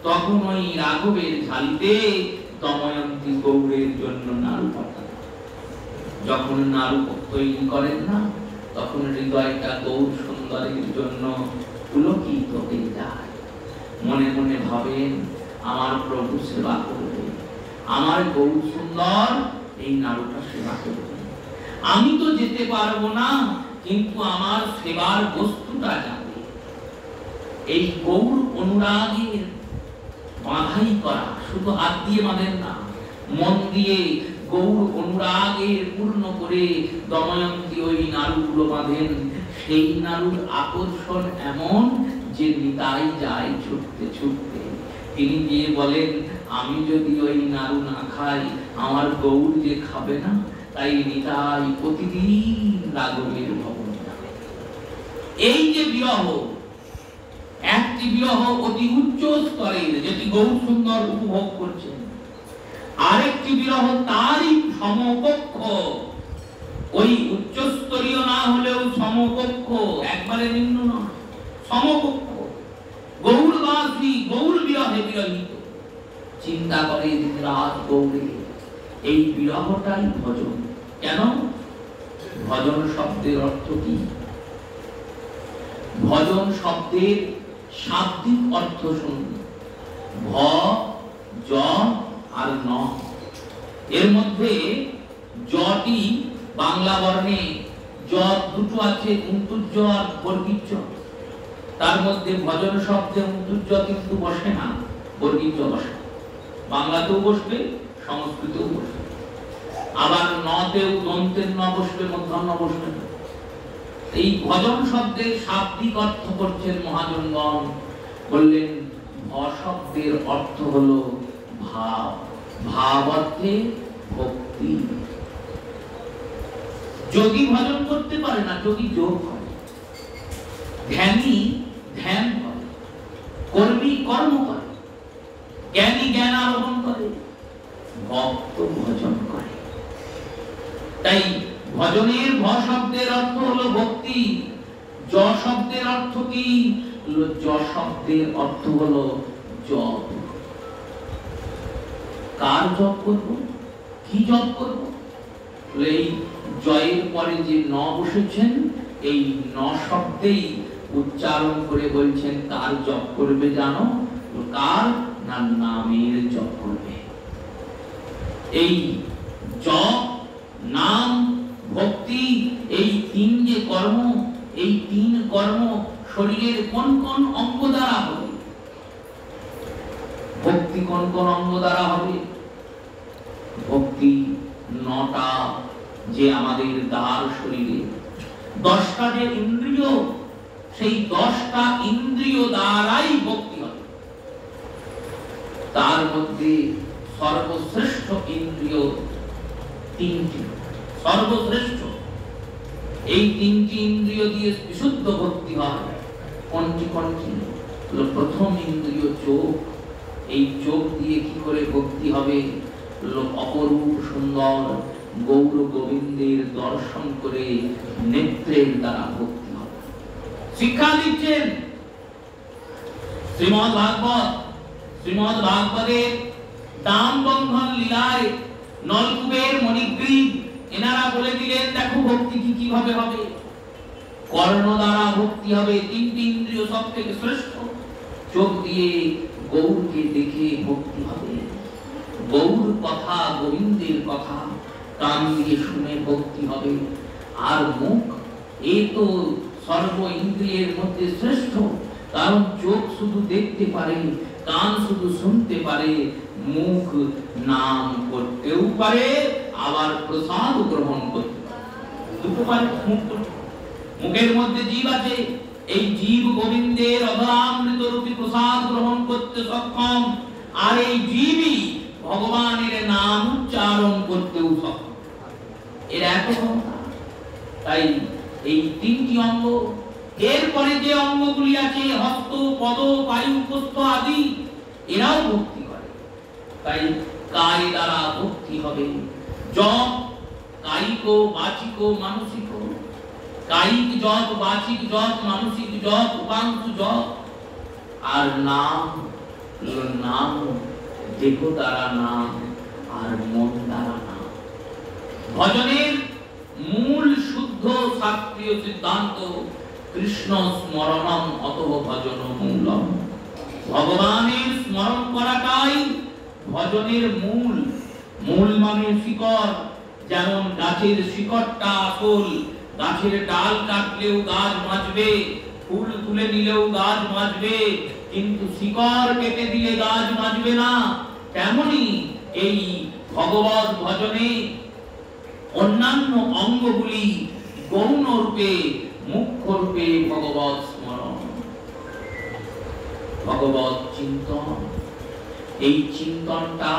তখন ওই রাঘবের ঝালিতে দময়ন্তী গৌড়ের জন্য নাড়ু পাঠাবে। যখন নাড়ু তৈরি করেন না, তখন হৃদয়টা গৌর সুন্দরের জন্য পুলকিত হয়ে যায়। মনে মনে ভাবেন, আমার প্রভু সেবা করবে, আমার গৌর সুন্দর এই নাড়ুটা সেবা করবে। আমি তো যেতে পারবো না, কিন্তু আমার সেবার বস্তুটা যাবে। এই গৌর অনুরাগের বাঁধাই করা, শুধু হাত দিয়ে বাঁধেন না, মন দিয়ে গৌর অনুরাগের পূর্ণ করে দময়ন্তী ওই নাড়ুগুলো বাঁধেন। সেই নাড়ুর আকর্ষণ এমন যে নিতাই যায় ছুটতে ছুটতে। তিনি গিয়ে বলেন, আমি যদি ওই নাড়ু না খাই, আমার গৌর যে খাবে না, তাই নিতাই প্রতিদিন রাঘবের ভবন যাবে। এই যে বিরহ, একটি বিরহ অতি উচ্চ স্তরের, যেটি গৌর সুন্দর উপভোগ করছেন। আরেকটি বিরহ তারই সমকক্ষ, ওই উচ্চ স্তরীয় না হলেও সমকক্ষ, একবারে নিম্ন নয়, সমকক্ষ। গৌরবাসী গৌর বিরহে বিরহিত, চিন্তা করে রাত গৌরে। এই বিরহটাই ভজন। কেন? ভজন শব্দের অর্থ কি? ভজন শব্দের শাব্দিক অর্থ শুনুন, ভ, জ আর ন। এর মধ্যে জটি বাংলা বর্ণে জ দুটো আছে, অন্তর্জ আর বর্গীয় জ। তার মধ্যে ভজন শব্দে অন্তর্জ কিন্তু বসে না, বর্গীয় জ বসে। বাংলাতেও বসবে, সংস্কৃতেও বসবে। আবার নতেও দন্তের ন বসবে, মূর্ধন্য বসবে না। এই ভজন শব্দের শাব্দিক অর্থ করছেন মহাজনগণ। বললেন ভ শব্দের অর্থ হলো ভাব, ভাব অর্থে ভক্তি। যোগী ভজন করতে পারে না, যোগী যোগ করে, ধ্যানী ধ্যান করে, কর্মী কর্ম করে, জ্ঞানী জ্ঞান আরোহণ করে, ভক্ত ভজন করে। তাই ভজনের ভ শব্দের অর্থ হলো ভক্তি। জ শব্দের অর্থ কি? জ শব্দের অর্থ হলো জপ। কার জপ করব? কি জপ করব? এই জয়ের পরে যে ন বসেছেন, এই ন শব্দেই উচ্চারণ করে বলছেন কার জপ করবে জানো? কার? না, নামের জপ করবে। এই জপ, নাম, ভক্তি, এই তিন যে কর্ম, এই তিন কর্ম শরীরের কোন কোন অঙ্গ দ্বারা হবে? ভক্তি কোন কোন অঙ্গ দ্বারা হবে? ভক্তি 9টা যে আমাদের দ্বার শরীরে, 10টা যে ইন্দ্রিয়, সেই 10টা ইন্দ্রিয় দ্বারাই ভক্তি হবে। তার মধ্যে সর্বশ্রেষ্ঠ ইন্দ্রিয় 3টি, সর্বশ্রেষ্ঠ। এই 3টি ইন্দ্রিয় দিয়ে বিশুদ্ধ ভক্তি হয়। কোনটি কোনটি? প্রথম ইন্দ্রিয় চোখ। এই চোখ দিয়ে কি করে ভক্তি হবে? অপরূপ সুন্দর গৌর গোবিন্দের দর্শন করে নেত্রের দ্বারা ভক্তি হবে। শিক্ষা দিচ্ছেন শ্রীমদ্ ভাগবত। শ্রীমদ্ ভাগবতের দাম বন্ধন লীলায় নলকুবের মণিগ্রীব এনারা বলে দিলেন, দেখো ভক্তি কি কিভাবে হবে। কর্ণ দ্বারা ভক্তি হবে, 3টি ইন্দ্রিয় সব থেকে শ্রেষ্ঠ। চোখ দিয়ে গৌরকে দেখে ভক্তি হবে, গৌর কথা, গোবিন্দের কথা কান দিয়ে শুনে ভক্তি হবে। আর মুখ, এ তো সর্ব ইন্দ্রিয়ের মধ্যে শ্রেষ্ঠ, কারণ চোখ শুধু দেখতে পারে, কান শুধু শুনতে পারে, মুখ নাম করতেও পারে, আবার প্রসাদ গ্রহণ করতে পারে। দুটো পারে মুখের মধ্যে জীব আছে, এই জীব গোবিন্দের অধরামৃত রূপী প্রসাদ গ্রহণ করতে সক্ষম, আর এই জীবই ভগবানের নাম উচ্চারণ করতেও সক্ষম। এর এত ক্ষমতা। তাই এই তিনটি অঙ্গ, এরপরে যে অঙ্গগুলি আছে হস্ত, পদ, বায়ু, প্রস্থ আদি, এরাও ভক্তি করে। তাই কায় দ্বারা ভক্তি হবে। জপ কায়িক, বাচিক, মানসিক। কায়িক জপ, বাচিক জপ, মানসিক জপ, উপাংশ জপ। আর নাম, নাম দেহ দ্বারা নাম, আর মন দ্বারা নাম। ভজনের মূল শুদ্ধ শাস্ত্রীয় সিদ্ধান্ত কৃষ্ণ স্মরণম অতঃ ভজন মূলম। ভগবানের স্মরণ করাটাই ভজনের মূল। মূল মানে শিকড়। যেমন গাছের শিকড়টা আসল, গাছের ডাল কাটলেও গাছ বাঁচবে, ফুল তুলে নিলেও গাছ বাঁচবে, কিন্তু শিকড় কেটে দিলে গাছ বাঁচবে না। তেমনি এই ভগবত ভজনে অন্যান্য অঙ্গগুলি গৌণ রূপে, মুখ্য রূপে ভগবত স্মরণ, ভগবত চিন্তন। এই চিন্তনটা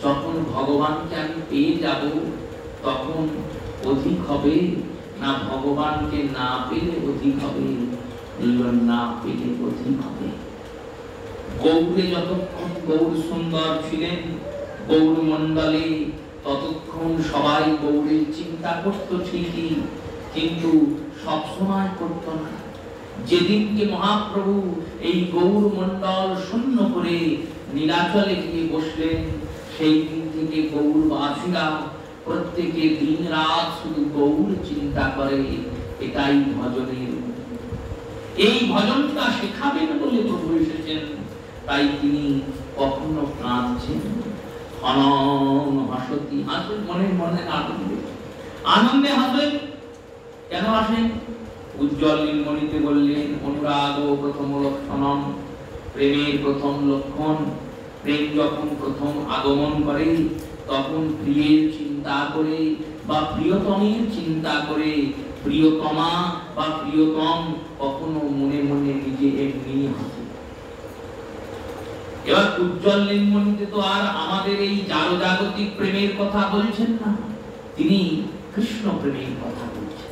যখন ভগবানকে আমি পেয়ে যাব তখন অধিক হবে, না ভগবানকে না পেলে অধিক হবে, না পেলে অধিক হবে। গৌরে যতক্ষণ গৌর সুন্দর ছিলেন গৌর মণ্ডলে, ততক্ষণ সবাই গৌরের চিন্তা করতো ঠিকই, কিন্তু সবসময় করত না। যেদিনকে মহাপ্রভু এই গৌর মণ্ডল শূন্য করে নীলাচলে গিয়ে বসলেন, সেই দিন থেকে গৌরবাসীরা প্রত্যেকে দিন রাত শুধু গৌর চিন্তা করে। এটাই ভজনের। এই ভজনটা শেখাবেন বলে প্রভু এসেছেন, তাই তিনি কখনো কাঁদছেন। অনন হাসতি, হাসেন মনে মনে আনন্দে, আনন্দে হাসেন। কেন আসেন? উজ্জ্বল নীলমণিতে বললেন অনুরাগ প্রথম লক্ষণম, প্রেমের প্রথম লক্ষণ। প্রেম যখন প্রথম আগমন করে তখন প্রিয়ের চিন্তা করে বা প্রিয়তমের চিন্তা করে, প্রিয়তমা বা প্রিয়তম কখনো মনে মনে নিজে এমনি হাসে। এবার উজ্জ্বল নীলমণিতে তো আর আমাদের এই জাগতিক প্রেমের কথা বলছেন না, তিনি কৃষ্ণ প্রেমের কথা বলছেন।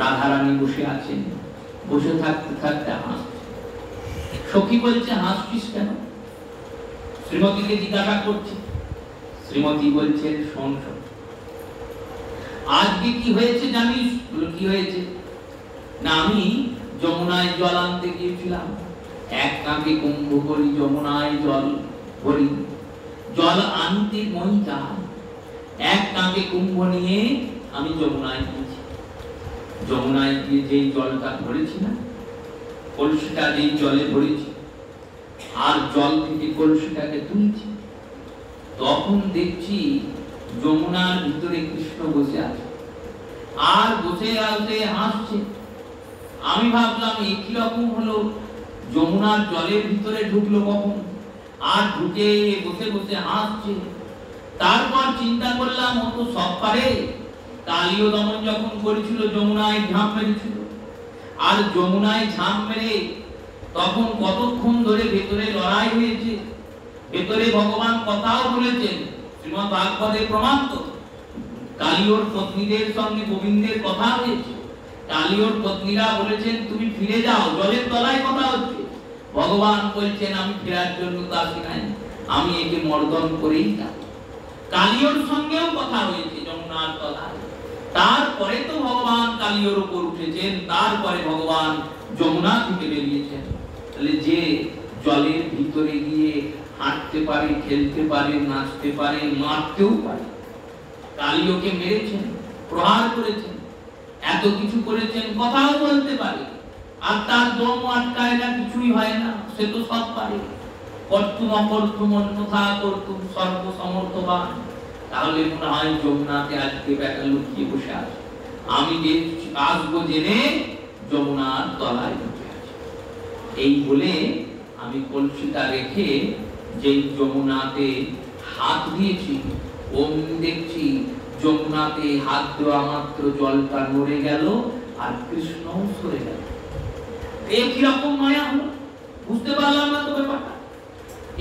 রাধারানী বসে আছেন, বসে থাকতে থাকতে হাসছে। সখী বলছে হাসছিস কেন? শ্রীমতীকে জিজ্ঞাসা করছে। শ্রীমতী বলছেন শোন শোন, আজকে কি হয়েছে জানিস? কি হয়েছে? না আমি যমুনায় জল আনতে গিয়েছিলাম, এক কাঁধে কুম্ভ করি যমুনায় জল ভরি, জল আনতে মই যাই, এক কাঁধে কুম্ভ নিয়ে আমি যমুনায় গিয়েছি। যমুনায় গিয়ে যেই জলটা ভরেছি না, কলসিটা যেই জলে ভরেছি, আর জল থেকে কলসিটাকে তুলছি, তখন দেখছি যমুনার ভিতরে কৃষ্ণ বসে আছে, আর বসে আছে হাসছে। আমি ভাবলাম একই রকম হলো, যমুনার জলের ভিতরে ঢুকলো কখন, আর ঢুকে বসে বসে হাসছে। তারপর চিন্তা করলাম ও তো সব পারে। কালীয় দমন যখন করেছিল যমুনায় ঝাঁপ মেরেছিল, আর যমুনায় ঝাঁপ মেরে তখন কতক্ষণ ধরে ভেতরে লড়াই হয়েছে, ভেতরে ভগবান কথাও বলেছেন। শ্রীমদ্ ভাগবতে প্রমাণ তো, কালীয়র পত্নীদের সঙ্গে গোবিন্দের কথা হয়েছে। কালীয়র পত্নীরা বলেছেন তুমি ফিরে যাও, জলের তলায় কথা হচ্ছে। ভগবান বলছেন আমি ফেরার জন্য তো আসি নাই, আমি একে মর্দন করেই যাব। কালীয়র সঙ্গেও কথা হয়েছে যমুনার তলায়। তারপরে তো ভগবান কালীয়র উপর উঠেছেন, তারপরে ভগবান যমুনা থেকে বেরিয়েছেন। তাহলে যে জলের ভিতরে গিয়ে হাঁটতে পারে, খেলতে পারে, নাচতে পারে, মারতেও পারে, কালীয়কে মেরেছেন, প্রহার করেছেন, এত কিছু করেছেন, কথাও বলতে পারে, আর তার দম আটকায় না, কিছুই হয় না, সে তো সব পারে। কর্তুম অকর্তুম অন্যথা কর্তুম সর্বসমর্থবান। তাহলে মনে হয় যমুনাতে আজকে বেটা লুকিয়ে বসে আছে, আমি যে আসবো জেনে যমুনার তলায় বসে আছে। এই বলে আমি কলসিটা রেখে যেই যমুনাতে হাত দিয়েছি, ওম দেখছি যমুনাতে হাত দেওয়া মাত্র জলটা নড়ে গেল আর কৃষ্ণও সরে গেল। এই কিরকম মায়া হলো, বুঝতে পারলাম না তো ব্যাপারটা।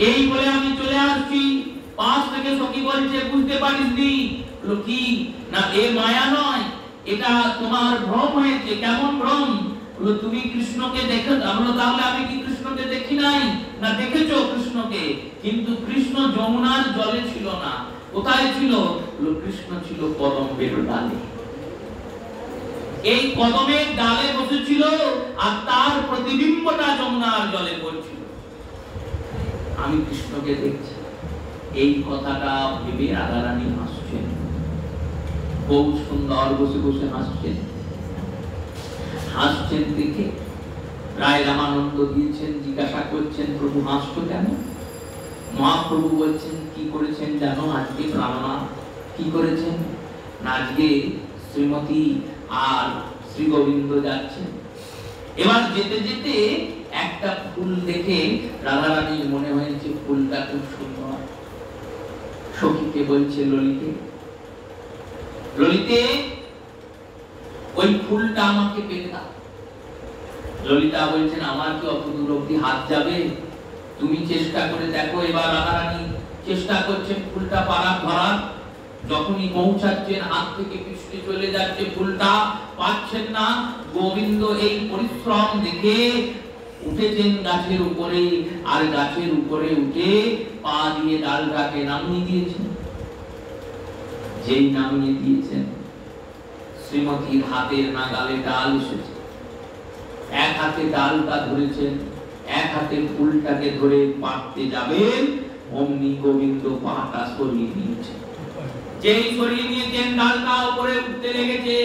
এই বলে আমি চলে আসছি, পাশ থেকে সখী বলছে বুঝতে পারিসনি? কি না, এ মায়া নয়, এটা তোমার ভ্রম হয়েছে। কেমন ভ্রম? তুমি কৃষ্ণকে দেখো। আমরা তাহলে আমি কি কৃষ্ণকে দেখি নাই? না, দেখেছো কৃষ্ণকে, কিন্তু কৃষ্ণ যমুনার জলে ছিল না। কোথায় ছিল? কৃষ্ণ ছিল কদম্বের ডালে। এই কদমের ডালে বসেছিল আর তার প্রতিবিম্বটা যমুনার জলে পড়ছিল। আমি কৃষ্ণকে দেখছি। এই কথাটা ভেবে রাধারানী হাসছেন, বহু সুন্দর বসে বসে হাসছেন। হাসছেন দেখে রায় রামানন্দ দিয়েছেন, জিজ্ঞাসা করছেন প্রভু হাসছো কেন? মহাপ্রভু বলছেন কি করেছেন জানো আজকে প্রাণনাথ? কি করেছেন না, আজকে শ্রীমতী আর শ্রী গোবিন্দ যাচ্ছেন। এবার যেতে যেতে একটা ফুল দেখে রাধারানীর মনে হয়েছে ফুলটা খুব সুন্দর। সখীকে বলছে ললিতে, ললিতে ওই ফুলটা আমাকে পেতে দাও। ললিতা বলছেন আমার কি অত দূর অব্দি হাত যাবে? তুমি চেষ্টা করে দেখো। এবার রাধারানী চেষ্টা করছেন ফুলটা পাড়া ধরার। যখনই পৌঁছাচ্ছেন হাত থেকে পিছলে চলে যাচ্ছে, ফুলটা পাচ্ছেন না। গোবিন্দ এই পরিশ্রম দেখে উঠেছেন গাছের উপরে, আর গাছের উপরে উঠে পা দিয়ে ডালটাকে নামিয়ে দিয়েছেন। যেই নামিয়ে দিয়েছেন শ্রীমতীর হাতের নাগালে ডাল এসেছে। এক হাতে ডালটা ধরেছেন, এক হাতে ফুলটাকে ধরে পাড়তে যাবেন, অমনি গোবিন্দ পাটা সরিয়ে দিয়েছেন। যেই সরিয়ে নিয়েছেন ডালটা উপরে উঠতে লেগেছে,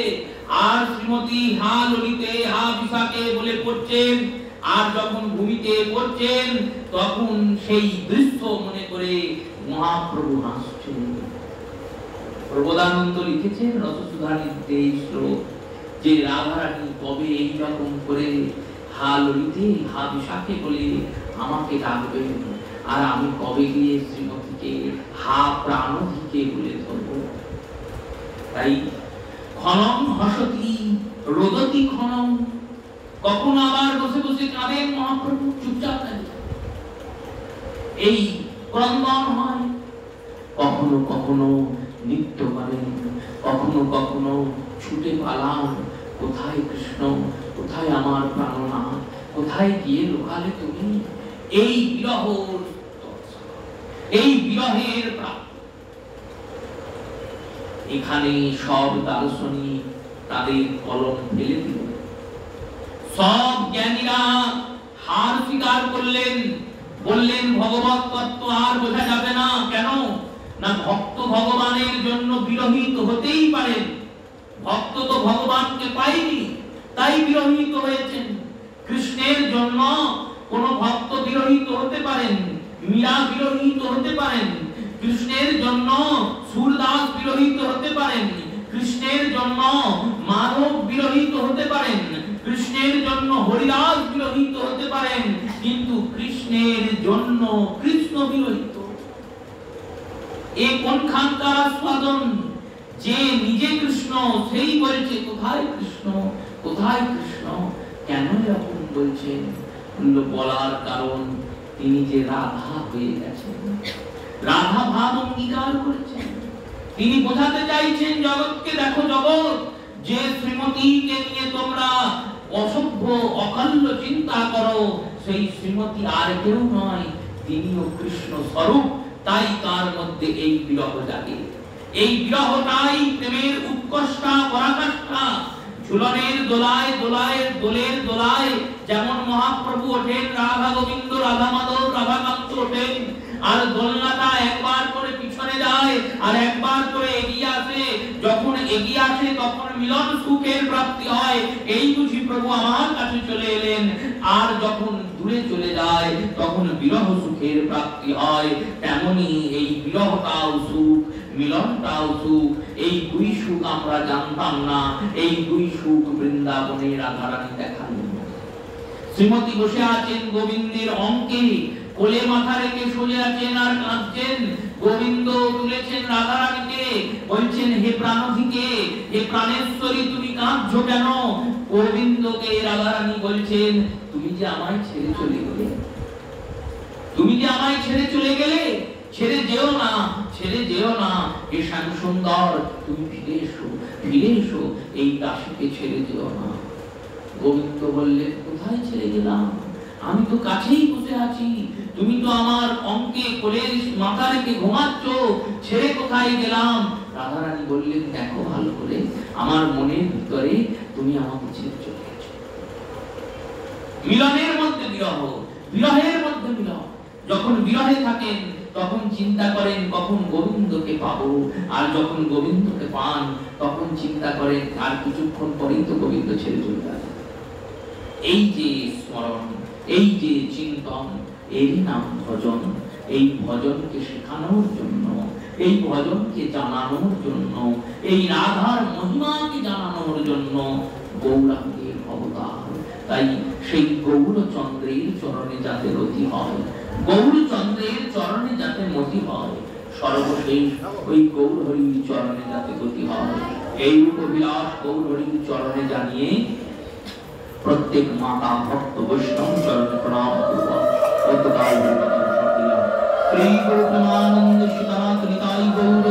আর শ্রীমতী হা ললিতে হা বিশাকে বলে পড়ছেন। আর যখন ভূমিতে পড়ছেন তখন সেই দৃশ্য মনে করে মহাপ্রভু হাসছেন। প্রবোধানন্দ লিখেছেন রসসুধানিতে শ্লোক, যে রাধারানী কবে এইরকম করে হা ললিতে হা বিশাকে বলে আমাকে ডাকবেন, আর আমি কবে গিয়ে শ্রীমতীকে হা প্রাণধিকে বলে ধরব। তাই ক্ষণম হসতি রোদতি ক্ষণম, কখনো আবার বসে বসে কাঁদেন মহাপ্রভু, চুপচাপ থাকেন। এই ক্রন্দন হয়। কখনো কখনো নৃত্য করেন, কখনো কখনো ছুটে পালান, কোথায় কৃষ্ণ, কোথায় আমার প্রাণনাথ, কোথায় গিয়ে লোকালে তুমি? এই বিরহ, এই বিরহের এখানে সব দার্শনিক তাদের কলম ফেলে দিল। সব জ্ঞানীরা হার স্বীকার করলেন, বললেন ভগবত তত্ত্ব আর বোঝা যাবে না। কেন না, ভক্ত ভগবানের জন্য বিরহিত হতেই পারেন। ভক্ত তো ভগবানকে পায়নি, তাই বিরহিত হয়েছেন। কৃষ্ণের জন্য কোন ভক্ত বিরহিত হতে পারেন, মীরা বিরহিত হতে পারেন। কৃষ্ণের জন্য সুরদাস বিরহিত হতে পারেন। কৃষ্ণের জন্য মাধব বিরহিত হতে পারেন। কৃষ্ণের জন্য হরিদাস বিরহিত হতে পারেন, কিন্তু কৃষ্ণের জন্য কৃষ্ণ বিরহিত। এ কোনখানকার আস্বাদন? যে নিজে কৃষ্ণ সেই বলছে কোথায় কৃষ্ণ, কোথায় কৃষ্ণ। কেন এরকম বলছেন? বলার কারণ তিনি যে রাধা হয়ে গেছেন, রাধা ভাব অঙ্গীকার করেছেন। তিনি বোঝাতে চাইছেন জগৎকে, দেখো জগৎ, যে শ্রীমতীকে নিয়ে তোমরা অসভ্য অকল্য চিন্তা করো, সেই শ্রীমতী আর কেউ নয়, তিনিও কৃষ্ণ স্বরূপ। তাই তার মধ্যে এই বিরহ জাগে। এই বিরহটাই প্রেমের উৎকর্ষা পরাকাষ্ঠা। ঝুলনের দোলায় দোলায় দোলের দোলায় যেমন মহাপ্রভু ওঠেন, রাধা গোবিন্দ রাধা মাধব রাধাকান্ত ওঠেন, আর দোলনাটা একবার করে পিছনে যায় আর একবার করে এগিয়ে আসে। যখন এগিয়ে আসে তখন মিলন সুখের প্রাপ্তি হয়, এই বুঝি প্রভু আমার কাছে চলে এলেন। আর যখন দূরে চলে যায় তখন বিরহ সুখের প্রাপ্তি হয়। তেমনি এই বিরহটাও সুখ, মিলনটাও সুখ। এই দুই সুখ আমরা জানতাম না, এই দুই সুখ বৃন্দাবনে রাধারানী দেখালেন। শ্রীমতী বসে আছেন গোবিন্দের অঙ্কে, কোলে মাথা রেখে শুয়ে আছেন আর কাঁদছেন। গোবিন্দ তুলেছেন রাধা রানীকে, বলছেন হে প্রাণধিকে, হে প্রাণেশ্বরী, তুমি কাঁদছো কেন? গোবিন্দকে রাধা রানী বলছেন, তুমি যে আমায় ছেড়ে চলে গেলে, তুমি যে আমায় ছেড়ে চলে গেলে, ছেড়ে যেও না, ছেড়ে যেও না। হে শ্যাম সুন্দর, তুমি ফিরে এসো, ফিরে এসো, এই দাসীকে ছেড়ে যেও না। গোবিন্দ বললেন, কোথায় ছেড়ে গেলাম? আমি তো কাছেই বসে আছি, তুমি তো আমার অঙ্কে কোলে মাথা রেখে ঘুমাচ্ছ, ছেড়ে কোথায় গেলাম? রাধা রানী বললেন, দেখো ভালো করে, আমার মনের ভিতরে তুমি আমাকে ছেড়ে চলে গেছো। মিলনের মধ্যে বিরহ, বিরহের মধ্যে বিরহ। যখন বিরহে থাকেন তখন চিন্তা করেন কখন গোবিন্দকে পাবো, আর যখন গোবিন্দকে পান তখন চিন্তা করেন আর কিছুক্ষণ পরেই তো গোবিন্দ ছেড়ে চলে যাবে। এই যে স্মরণ, এই যে চিন্তন, এরই নাম ভজন। এই ভজনকে শেখানোর জন্য, এই ভজনকে জানানোর জন্য, এই রাধার মহিমাকে জানানোর জন্য গৌরাঙ্গের অবতার। তাই সেই গৌরচন্দ্রের চরণে যাতে রতি হয়, গৌরচন্দ্রের চরণে যাতে মতি হয়, সর্বশেষ ওই গৌরহরির চরণে যাতে গতি হয়, এই উপবিলাস গৌরহরির চরণে জানিয়ে প্রত্যেক মাতা ভক্ত বৈষ্ণব চরণে প্রণাম করব। শ্রী গুরু প্রেমানন্দ সীতানাথ নিতাই গৌর